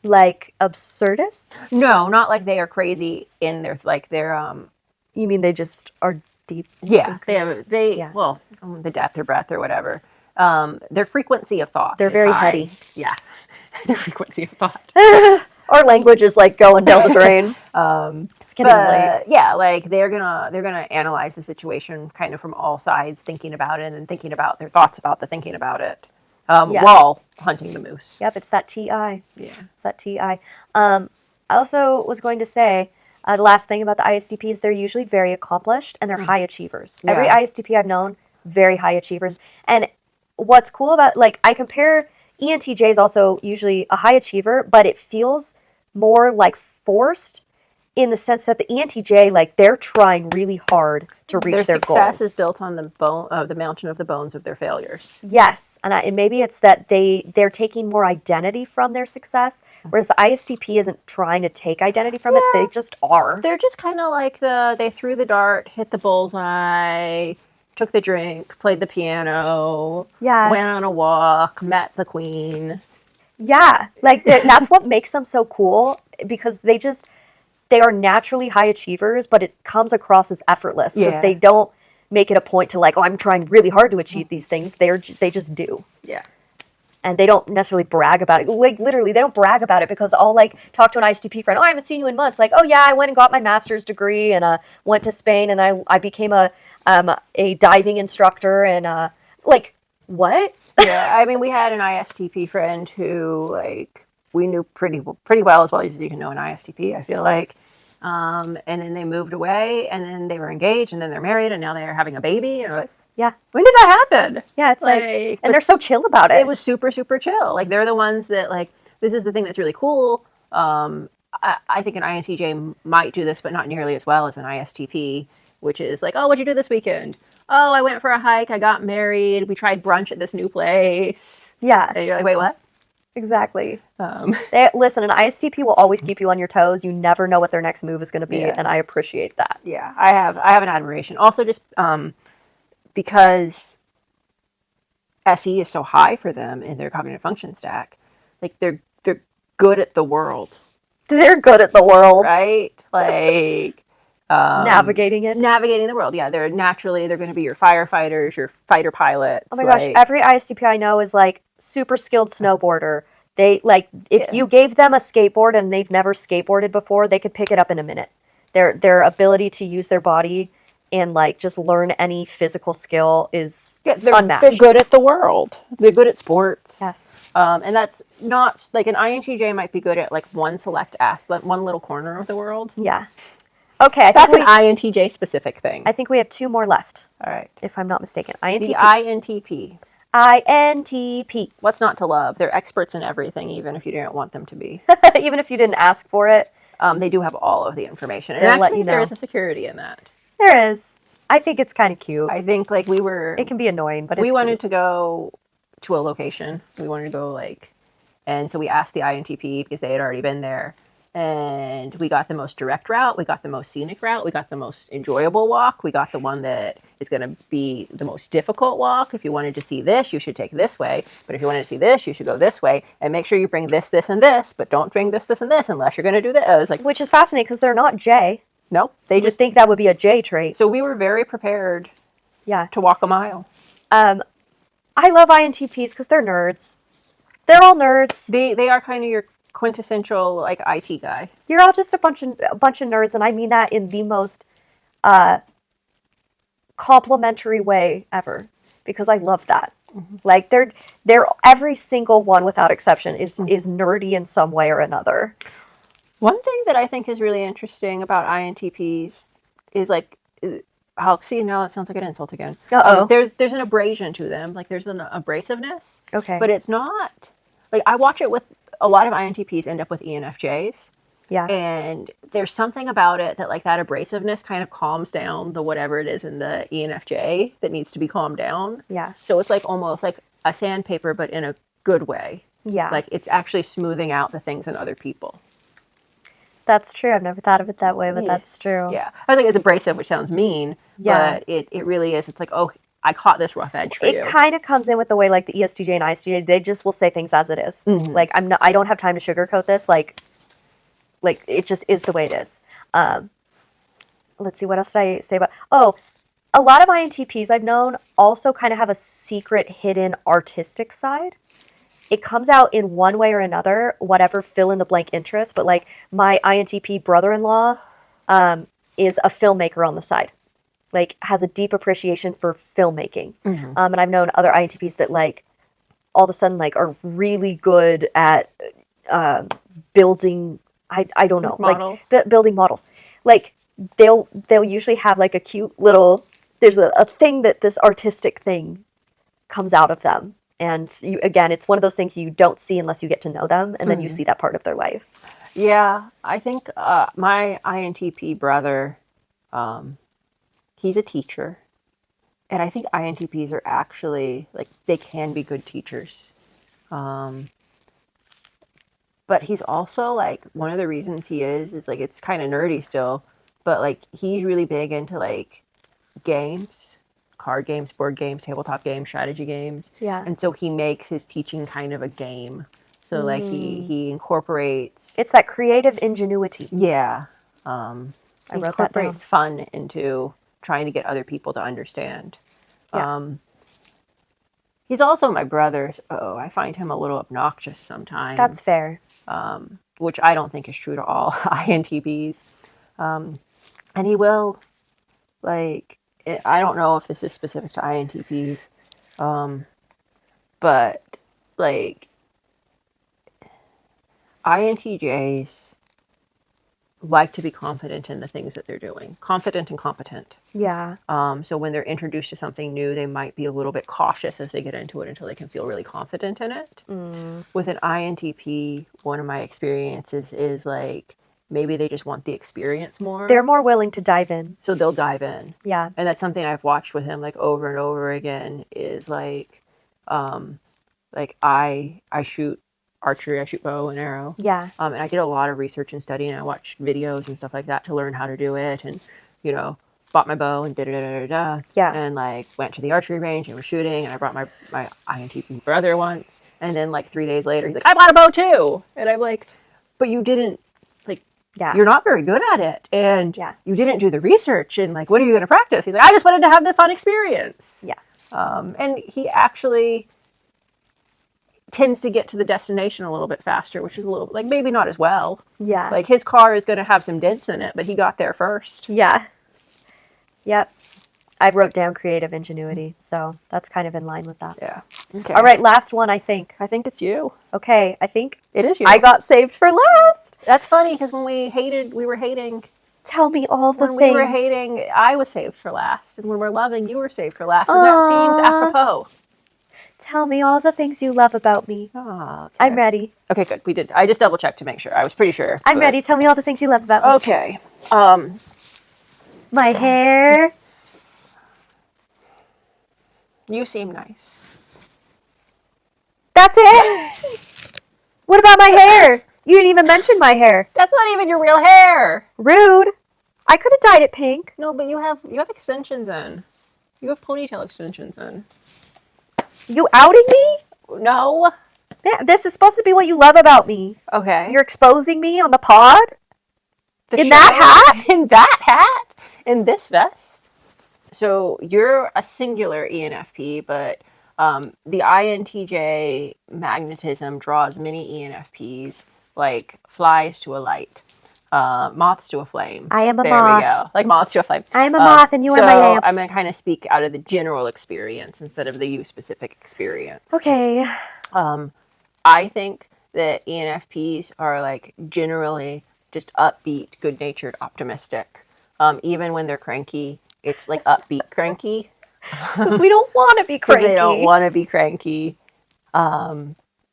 Like absurdists? No, not like they are crazy in their You mean they just are deep? Yeah, thinkers? Well, the depth or breadth or whatever. Their frequency of thought. They're very high. heady. Yeah, their frequency of thought. Our language is like going down the drain. It's getting late. Yeah, like they're gonna analyze the situation kind of from all sides, thinking about it and thinking about their thoughts about the thinking about it. While hunting the moose. Yep, it's that TI. Yeah. It's that TI. I also was going to say, the last thing about the ISTPs, they're usually very accomplished and they're high achievers. Yeah. Every ISTP I've known, very high achievers. And what's cool about, like, I compare ENTJ is also usually a high achiever, but it feels more like forced in the sense that the ENTJ, like, they're trying really hard to reach their goals. Their success is built on the mountain of the bones of their failures. Yes, and maybe it's that they're taking more identity from their success, whereas the ISTP isn't trying to take identity from it. They just are. They're just kind of like they threw the dart, hit the bullseye, took the drink, played the piano, Yeah. went on a walk, met the queen. Yeah, like that's what makes them so cool, because they are naturally high achievers, but it comes across as effortless because they don't make it a point to, like, oh, I'm trying really hard to achieve these things. They just do. Yeah. And they don't necessarily brag about it. Like, literally, they don't brag about it, because I'll, like, talk to an ISTP friend. Oh, I haven't seen you in months. Like, oh, yeah, I went and got my master's degree and went to Spain and I became a diving instructor and, like, what? Yeah, I mean, we had an ISTP friend who, like, we knew pretty well as you can know an ISTP, I feel like. And then they moved away, and then they were engaged, and then they're married, and now they're having a baby. And we're like, Yeah. when did that happen? Yeah, it's like and they're so chill about it. It was super, super chill. Like, they're the ones that, like, this is the thing that's really cool. I think an INTJ might do this, but not nearly as well as an ISTP, which is like, oh, what'd you do this weekend? Oh, I went for a hike. I got married. We tried brunch at this new place. Yeah. And you're like, wait, what? Exactly. Listen, an ISTP will always keep you on your toes. You never know what their next move is going to be, and I appreciate that. Yeah, I have an admiration. Also, just because SE is so high for them in their cognitive function stack, like they're good at the world. They're good at the world, right? Like navigating the world. Yeah, they're going to be your firefighters, your fighter pilots. Oh my gosh, every ISTP I know is like super skilled snowboarder. They, like, if you gave them a skateboard and they've never skateboarded before, they could pick it up in a minute. Their ability to use their body and, like, just learn any physical skill is unmatched. They're good at the world. They're good at sports. Yes. And that's not, like, an INTJ might be good at, like, one one little corner of the world. Yeah. Okay, that's an INTJ specific thing. I think we have 2 more left. All right. If I'm not mistaken. INTP. The INTP. INTP. What's not to love? They're experts in everything, even if you didn't want them to be. Even if you didn't ask for it. They do have all of the information. And they'll actually, let you know. There is a security in that. There is. I think it's kind of cute. I think, like, it can be annoying, but we wanted to go to a location. We wanted to go, like, and so we asked the INTP because they had already been there. And we got the most direct route. We got the most scenic route. We got the most enjoyable walk. We got the one that is going to be the most difficult walk. If you wanted to see this, you should take this way. But if you wanted to see this, you should go this way. And make sure you bring this, this, and this. But don't bring this, this, and this unless you're going to do this. I was like, which is fascinating because they're not J. No, they just think that would be a J trait. So we were very prepared. Yeah. To walk a mile. I love INTPs because they're nerds. They're all nerds. They are kind of your quintessential, like, IT guy. You're all just a bunch of nerds, and I mean that in the most complimentary way ever, because I love that. Mm-hmm. Like, they're every single one without exception is nerdy in some way or another. One thing that I think is really interesting about INTPs is, like, see, now it sounds like an insult again. There's an abrasion to them. Like, there's an abrasiveness. Okay. But it's not, like, I watch it with a lot of INTPs end up with ENFJs. Yeah. And there's something about it that, like, that abrasiveness kind of calms down the whatever it is in the ENFJ that needs to be calmed down. Yeah. So it's, like, almost like a sandpaper, but in a good way. Yeah. Like, it's actually smoothing out the things in other people. That's true. I've never thought of it that way, but that's true. Yeah. I was like, it's abrasive, which sounds mean. Yeah. But it really is. It's like, oh, I caught this rough edge for you. It kind of comes in with the way, like, the ESTJ and ISTJ, they just will say things as it is. Mm-hmm. Like, I don't have time to sugarcoat this. Like it just is the way it is. Let's see, what else did I say about? Oh, a lot of INTPs I've known also kind of have a secret, hidden artistic side. It comes out in one way or another, whatever fill in the blank interest. But, like, my INTP brother-in-law is a filmmaker on the side. Like, has a deep appreciation for filmmaking. Mm-hmm. And I've known other INTPs that, like, all of a sudden, like, are really good at building I don't know, Models. like building models. Like they'll usually have like a cute little, there's a thing that this artistic thing comes out of them. And you, again, it's one of those things you don't see unless you get to know them, and then you see that part of their life. Yeah, I think my INTP brother, he's a teacher. And I think INTPs are actually, like, they can be good teachers. But he's also, like, one of the reasons he is like, it's kind of nerdy still, but, like, he's really big into, like, games, card games, board games, tabletop games, strategy games. Yeah. And so he makes his teaching kind of a game. So, like, he incorporates... It's that creative ingenuity. Yeah. I He wrote that down. incorporates fun into trying to get other people to understand. Yeah. He's also my brother, so I find him a little obnoxious sometimes. That's fair. Which I don't think is true to all INTPs. And he will, like, I don't know if this is specific to INTPs, but, like, INTJs like to be confident in the things that they're doing. Confident and competent. Yeah. So when they're introduced to something new, they might be a little bit cautious as they get into it until they can feel really confident in it. With an INTP, one of my experiences is like, maybe they just want the experience more. They're more willing to dive in. So they'll dive in. Yeah. And that's something I've watched with him like over and over again is like I shoot archery, I shoot bow and arrow. Yeah. And I did a lot of research and study, and I watched videos and stuff like that to learn how to do it, and, you know, bought my bow and da-da-da-da-da. Yeah. And, like, went to the archery range and was shooting, and I brought my INTP brother once, and then, like, 3 days later, he's like, I bought a bow too! And I'm like, but you didn't, like, you're not very good at it, and you didn't do the research, and, like, when are you going to practice? He's like, I just wanted to have the fun experience. Yeah. And he actually tends to get to the destination a little bit faster, which is a little, like, maybe not as well. Yeah. Like, his car is going to have some dents in it, but he got there first. Yeah. Yep. I wrote down creative ingenuity, so that's kind of in line with that. Yeah. Okay. All right, last one, I think. I think it's you. Okay, I think it is you. I got saved for last. That's funny, because when we were hating. Tell me all the things. When we were hating, I was saved for last. And when we're loving, you were saved for last. And that seems apropos. Tell me all the things you love about me. Oh, okay. I'm ready. Okay, good. We did. I just double checked to make sure. I was pretty sure. I'm ready. Tell me all the things you love about me. Okay. My hair. You seem nice. That's it? What about my hair? You didn't even mention my hair. That's not even your real hair. Rude. I could have dyed it pink. No, but you have extensions in. You have ponytail extensions in. You outing me? No. Yeah, this is supposed to be what you love about me. Okay. You're exposing me on the pod? In that hat? In that hat? In this vest? So you're a singular ENFP, but the INTJ magnetism draws many ENFPs like flies to a light. Moths to a flame. I am a there moth. There we go. Like moths to a flame. I am a moth and you are my lamp. I'm going to kind of speak out of the general experience instead of the you-specific experience. Okay. I think that ENFPs are like generally just upbeat, good-natured, optimistic. Even when they're cranky, it's like upbeat cranky. Because we don't want to be cranky. Because they don't want to be cranky.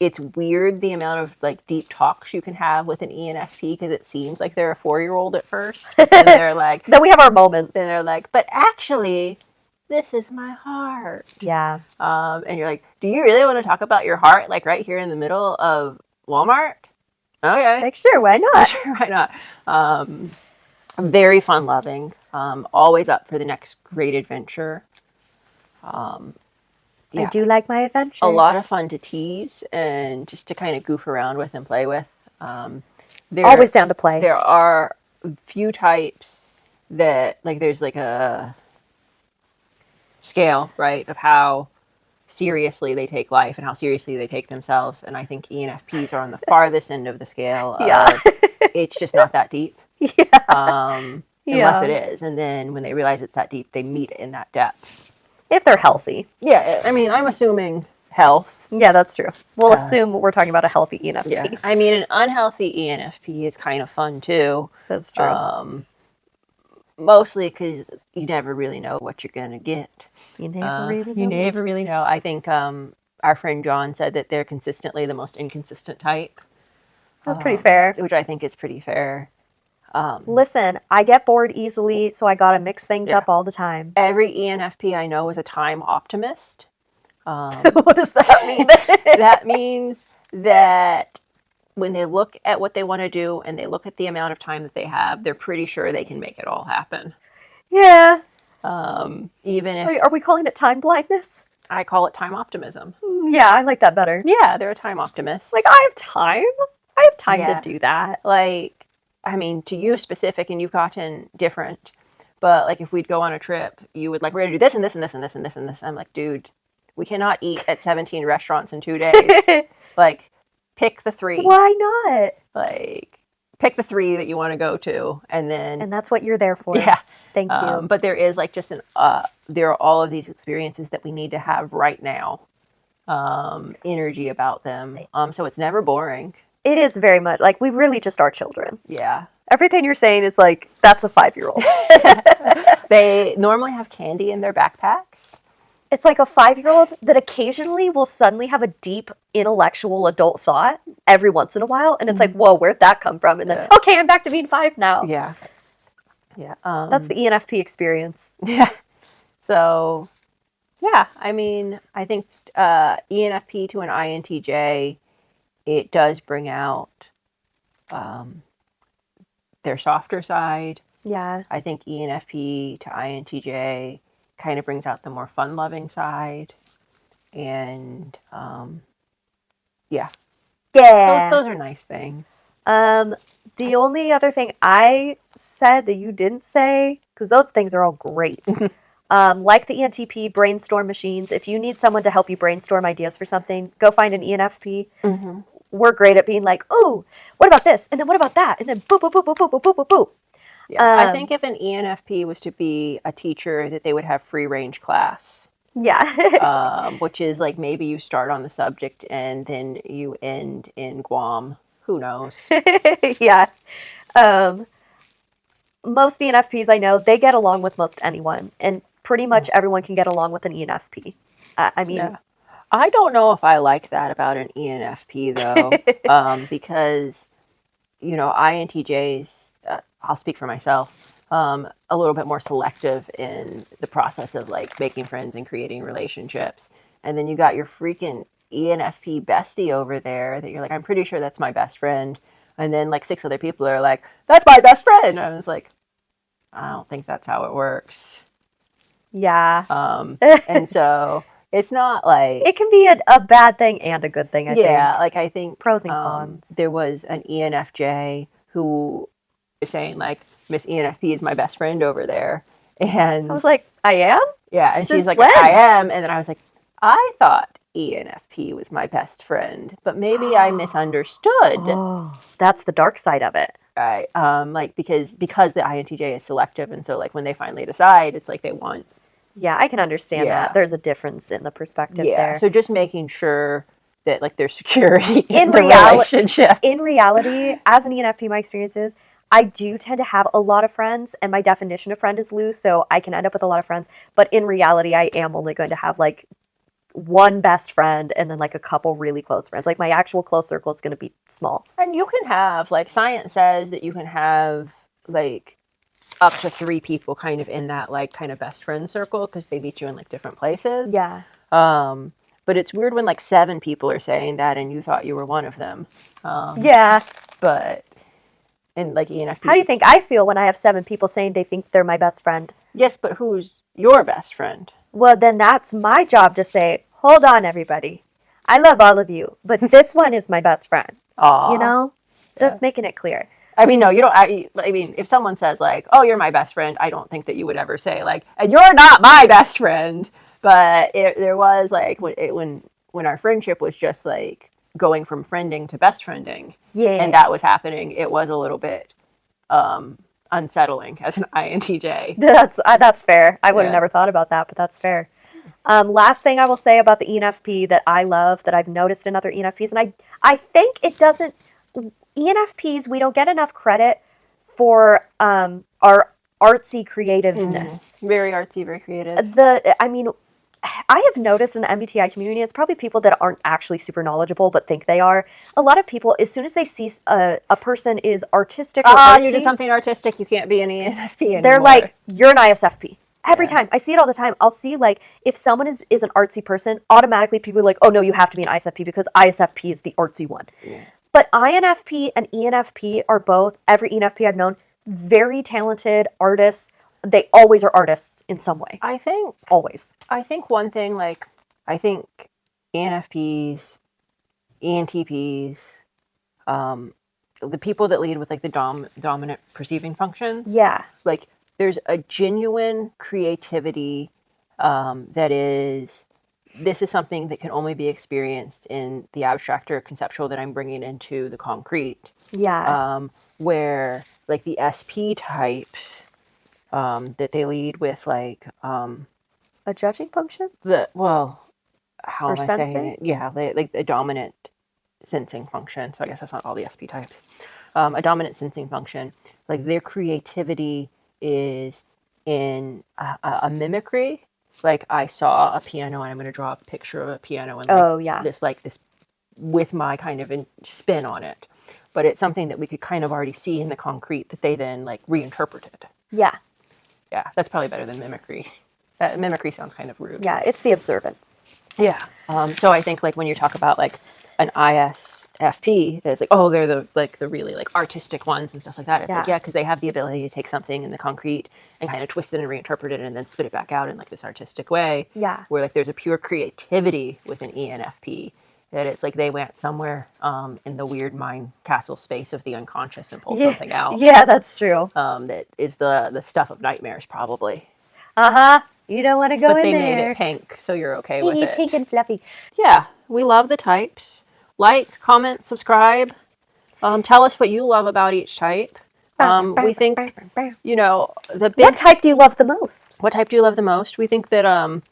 It's weird the amount of like deep talks you can have with an ENFP because it seems like they're a 4-year-old at first. And they're like, then we have our moments. Then they're like, but actually, this is my heart. Yeah. And you're like, do you really want to talk about your heart like right here in the middle of Walmart? Okay. Like, sure, why not? Sure, why not? Very fun loving. Always up for the next great adventure. I do like my adventure. A lot of fun to tease and just to kind of goof around with and play with. Always down to play. There are few types that, like, there's like a scale, right, of how seriously they take life and how seriously they take themselves. And I think ENFPs are on the farthest end of the scale. It's just not that deep. Yeah. Unless it is. And then when they realize it's that deep, they meet it in that depth. If they're healthy. Yeah, I mean, I'm assuming health. Yeah, that's true. We'll assume we're talking about a healthy ENFP. Yeah, I mean, an unhealthy ENFP is kind of fun too. That's true. Mostly because you never really know what you're gonna get. You never really know. I think our friend John said that they're consistently the most inconsistent type. That's pretty fair. Which I think is pretty fair. Listen, I get bored easily, so I gotta mix things up all the time. Every ENFP I know is a time optimist. What does that mean? That means that when they look at what they want to do and they look at the amount of time that they have, they're pretty sure they can make it all happen. Yeah. Even if... Are we calling it time blindness? I call it time optimism. Yeah, I like that better. Yeah, they're a time optimist. Like, I have time. I have time to do that. Like, I mean, to you specific, and you've gotten different, but like if we'd go on a trip, you would like, we're going to do this and this and this and this and this and this. I'm like, dude, we cannot eat at 17 restaurants in 2 days. Like, pick the 3. Why not? Like, pick the 3 that you want to go to, and then... And that's what you're there for. Yeah. Thank you. But there is like just there are all of these experiences that we need to have right now. Energy about them. So it's never boring. It is very much like we really just are children. Yeah. Everything you're saying is like, that's a 5-year-old. They normally have candy in their backpacks. It's like a 5-year-old that occasionally will suddenly have a deep intellectual adult thought every once in a while. And it's like, whoa, where'd that come from? And then, okay, I'm back to being 5 now. Yeah. Yeah. That's the ENFP experience. Yeah. So, yeah, I mean, I think ENFP to an INTJ, it does bring out their softer side. Yeah. I think ENFP to INTJ kind of brings out the more fun-loving side. And, yeah. Yeah. Those are nice things. The only other thing I said that you didn't say, because those things are all great. Like the ENTP brainstorm machines, if you need someone to help you brainstorm ideas for something, go find an ENFP. Mm-hmm. We're great at being like, ooh, what about this? And then what about that? And then boop, boop, boop, boop, boop, boop, boop, boop, boop. Yeah, I think if an ENFP was to be a teacher, that they would have free range class. Yeah. Which is like maybe you start on the subject and then you end in Guam. Who knows? Yeah. Most ENFPs I know, they get along with most anyone. And pretty much everyone can get along with an ENFP. I mean... Yeah. I don't know if I like that about an ENFP, though. Because, you know, INTJs, I'll speak for myself, a little bit more selective in the process of, like, making friends and creating relationships. And then you got your freaking ENFP bestie over there that you're like, I'm pretty sure that's my best friend. And then like 6 other people are like, that's my best friend. And I was like, I don't think that's how it works. Yeah. And so it's not like... It can be a bad thing and a good thing, I think. Yeah, like I think... Pros and cons. There was an ENFJ who was saying like, Miss ENFP is my best friend over there. And I was like, I am? Yeah, and Since she's like, when? I am. And then I was like, I thought ENFP was my best friend, but maybe I misunderstood. Oh, that's the dark side of it. Right. Like because the INTJ is selective, and so like when they finally decide, it's like they want. Yeah, I can understand that. There's a difference in the perspective there. So just making sure that like there's security in the relationship. In reality, as an ENFP, my experience is I do tend to have a lot of friends, and my definition of friend is loose, so I can end up with a lot of friends. But in reality, I am only going to have like one best friend and then like a couple really close friends. Like my actual close circle is going to be small. And you can have, like science says that you can have like up to 3 people kind of in that like kind of best friend circle because they meet you in like different places. Yeah. But it's weird when like 7 people are saying that and you thought you were one of them. Yeah. But, and like ENFP. How do you think I feel when I have 7 people saying they think they're my best friend? Yes, but who's your best friend? Well, then that's my job to say, hold on, everybody. I love all of you, but this one is my best friend. Aww. You know? Just making it clear. I mean, no, you don't. I mean, if someone says like, oh, you're my best friend, I don't think that you would ever say like, and you're not my best friend. But there was like, when our friendship was just like going from friending to best friending. Yeah. And that was happening. It was a little bit unsettling as an INTJ. That's fair. I would have never thought about that, but that's fair. Last thing I will say about the ENFP that I love, that I've noticed in other ENFPs, and I think it doesn't, ENFPs, we don't get enough credit for our artsy creativeness. Very artsy, very creative. I mean, I have noticed in the MBTI community, it's probably people that aren't actually super knowledgeable but think they are. A lot of people, as soon as they see a person is artistic or artsy, you did something artistic, you can't be an ENFP anymore. They're like, you're an ISFP. Every time. I see it all the time. I'll see, like, if someone is an artsy person, automatically people are like, oh, no, you have to be an ISFP because ISFP is the artsy one. Yeah. But INFP and ENFP are both, every ENFP I've known, very talented artists. They always are artists in some way. I think. Always. I think one thing, like, I think ENFPs, ENTPs, the people that lead with, like, the dominant perceiving functions. Yeah. Like, there's a genuine creativity that is, this is something that can only be experienced in the abstract or conceptual that I'm bringing into the concrete. Yeah. Where, like, the SP types, that they lead with, like, a judging function? How am I saying it? Yeah, like a dominant sensing function. So I guess that's not all the SP types. A dominant sensing function, like, their creativity is in a mimicry. Like, I saw a piano and I'm going to draw a picture of a piano and this with my kind of spin on it. But it's something that we could kind of already see in the concrete that they then, like, reinterpreted. Yeah. Yeah, that's probably better than mimicry. Mimicry sounds kind of rude. Yeah, it's the observance. Yeah. So I think, like, when you talk about, like, an ISFP, that's like, oh, they're the really, like, artistic ones and stuff like that. It's like, yeah, because they have the ability to take something in the concrete and kind of twist it and reinterpret it and then spit it back out in, like, this artistic way. Yeah. Where, like, there's a pure creativity with an ENFP. That it's like they went somewhere in the weird mind castle space of the unconscious and pulled something out. Yeah, that's true. That is the stuff of nightmares, probably. Uh-huh. You don't want to go in there. But they made it pink, so you're okay with it. Pink and fluffy. Yeah, we love the types. Like, comment, subscribe. Tell us what you love about each type. We think, What type do you love the most? What type do you love the most? We think that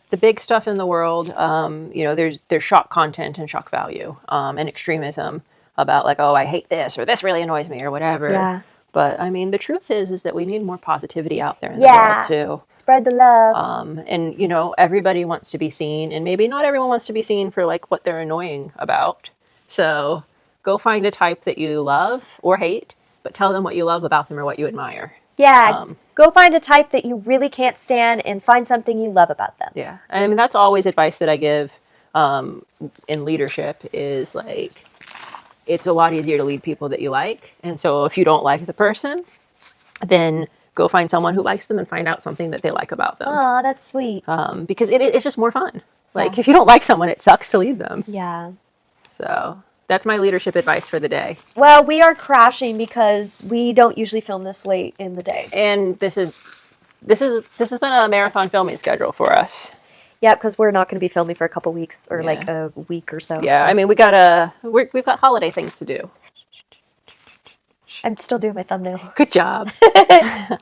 the big stuff in the world, there's shock content and shock value, and extremism about, like, oh, I hate this, or this really annoys me, or whatever. Yeah. But, I mean, the truth is that we need more positivity out there in the world, too. Spread the love. And, everybody wants to be seen, and maybe not everyone wants to be seen for, like, what they're annoying about. So go find a type that you love or hate, but tell them what you love about them or what you admire. Yeah, go find a type that you really can't stand and find something you love about them. Yeah, I mean, that's always advice that I give in leadership is, like, it's a lot easier to lead people that you like. And so if you don't like the person, then go find someone who likes them and find out something that they like about them. Oh, that's sweet. Because it's just more fun. Like, if you don't like someone, it sucks to lead them. Yeah. So that's my leadership advice for the day. Well, we are crashing because we don't usually film this late in the day. And this has been a marathon filming schedule for us. Yeah, because we're not going to be filming for a couple weeks or like a week or so. Yeah, so. I mean, we've got holiday things to do. I'm still doing my thumbnail. Good job. Okay.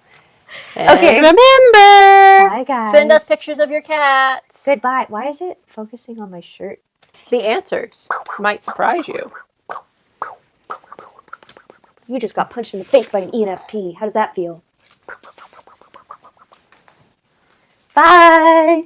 Remember, bye, guys. Send us pictures of your cats. Goodbye. Why is it focusing on my shirt? The answers might surprise you. You just got punched in the face by an ENFP. How does that feel? Bye.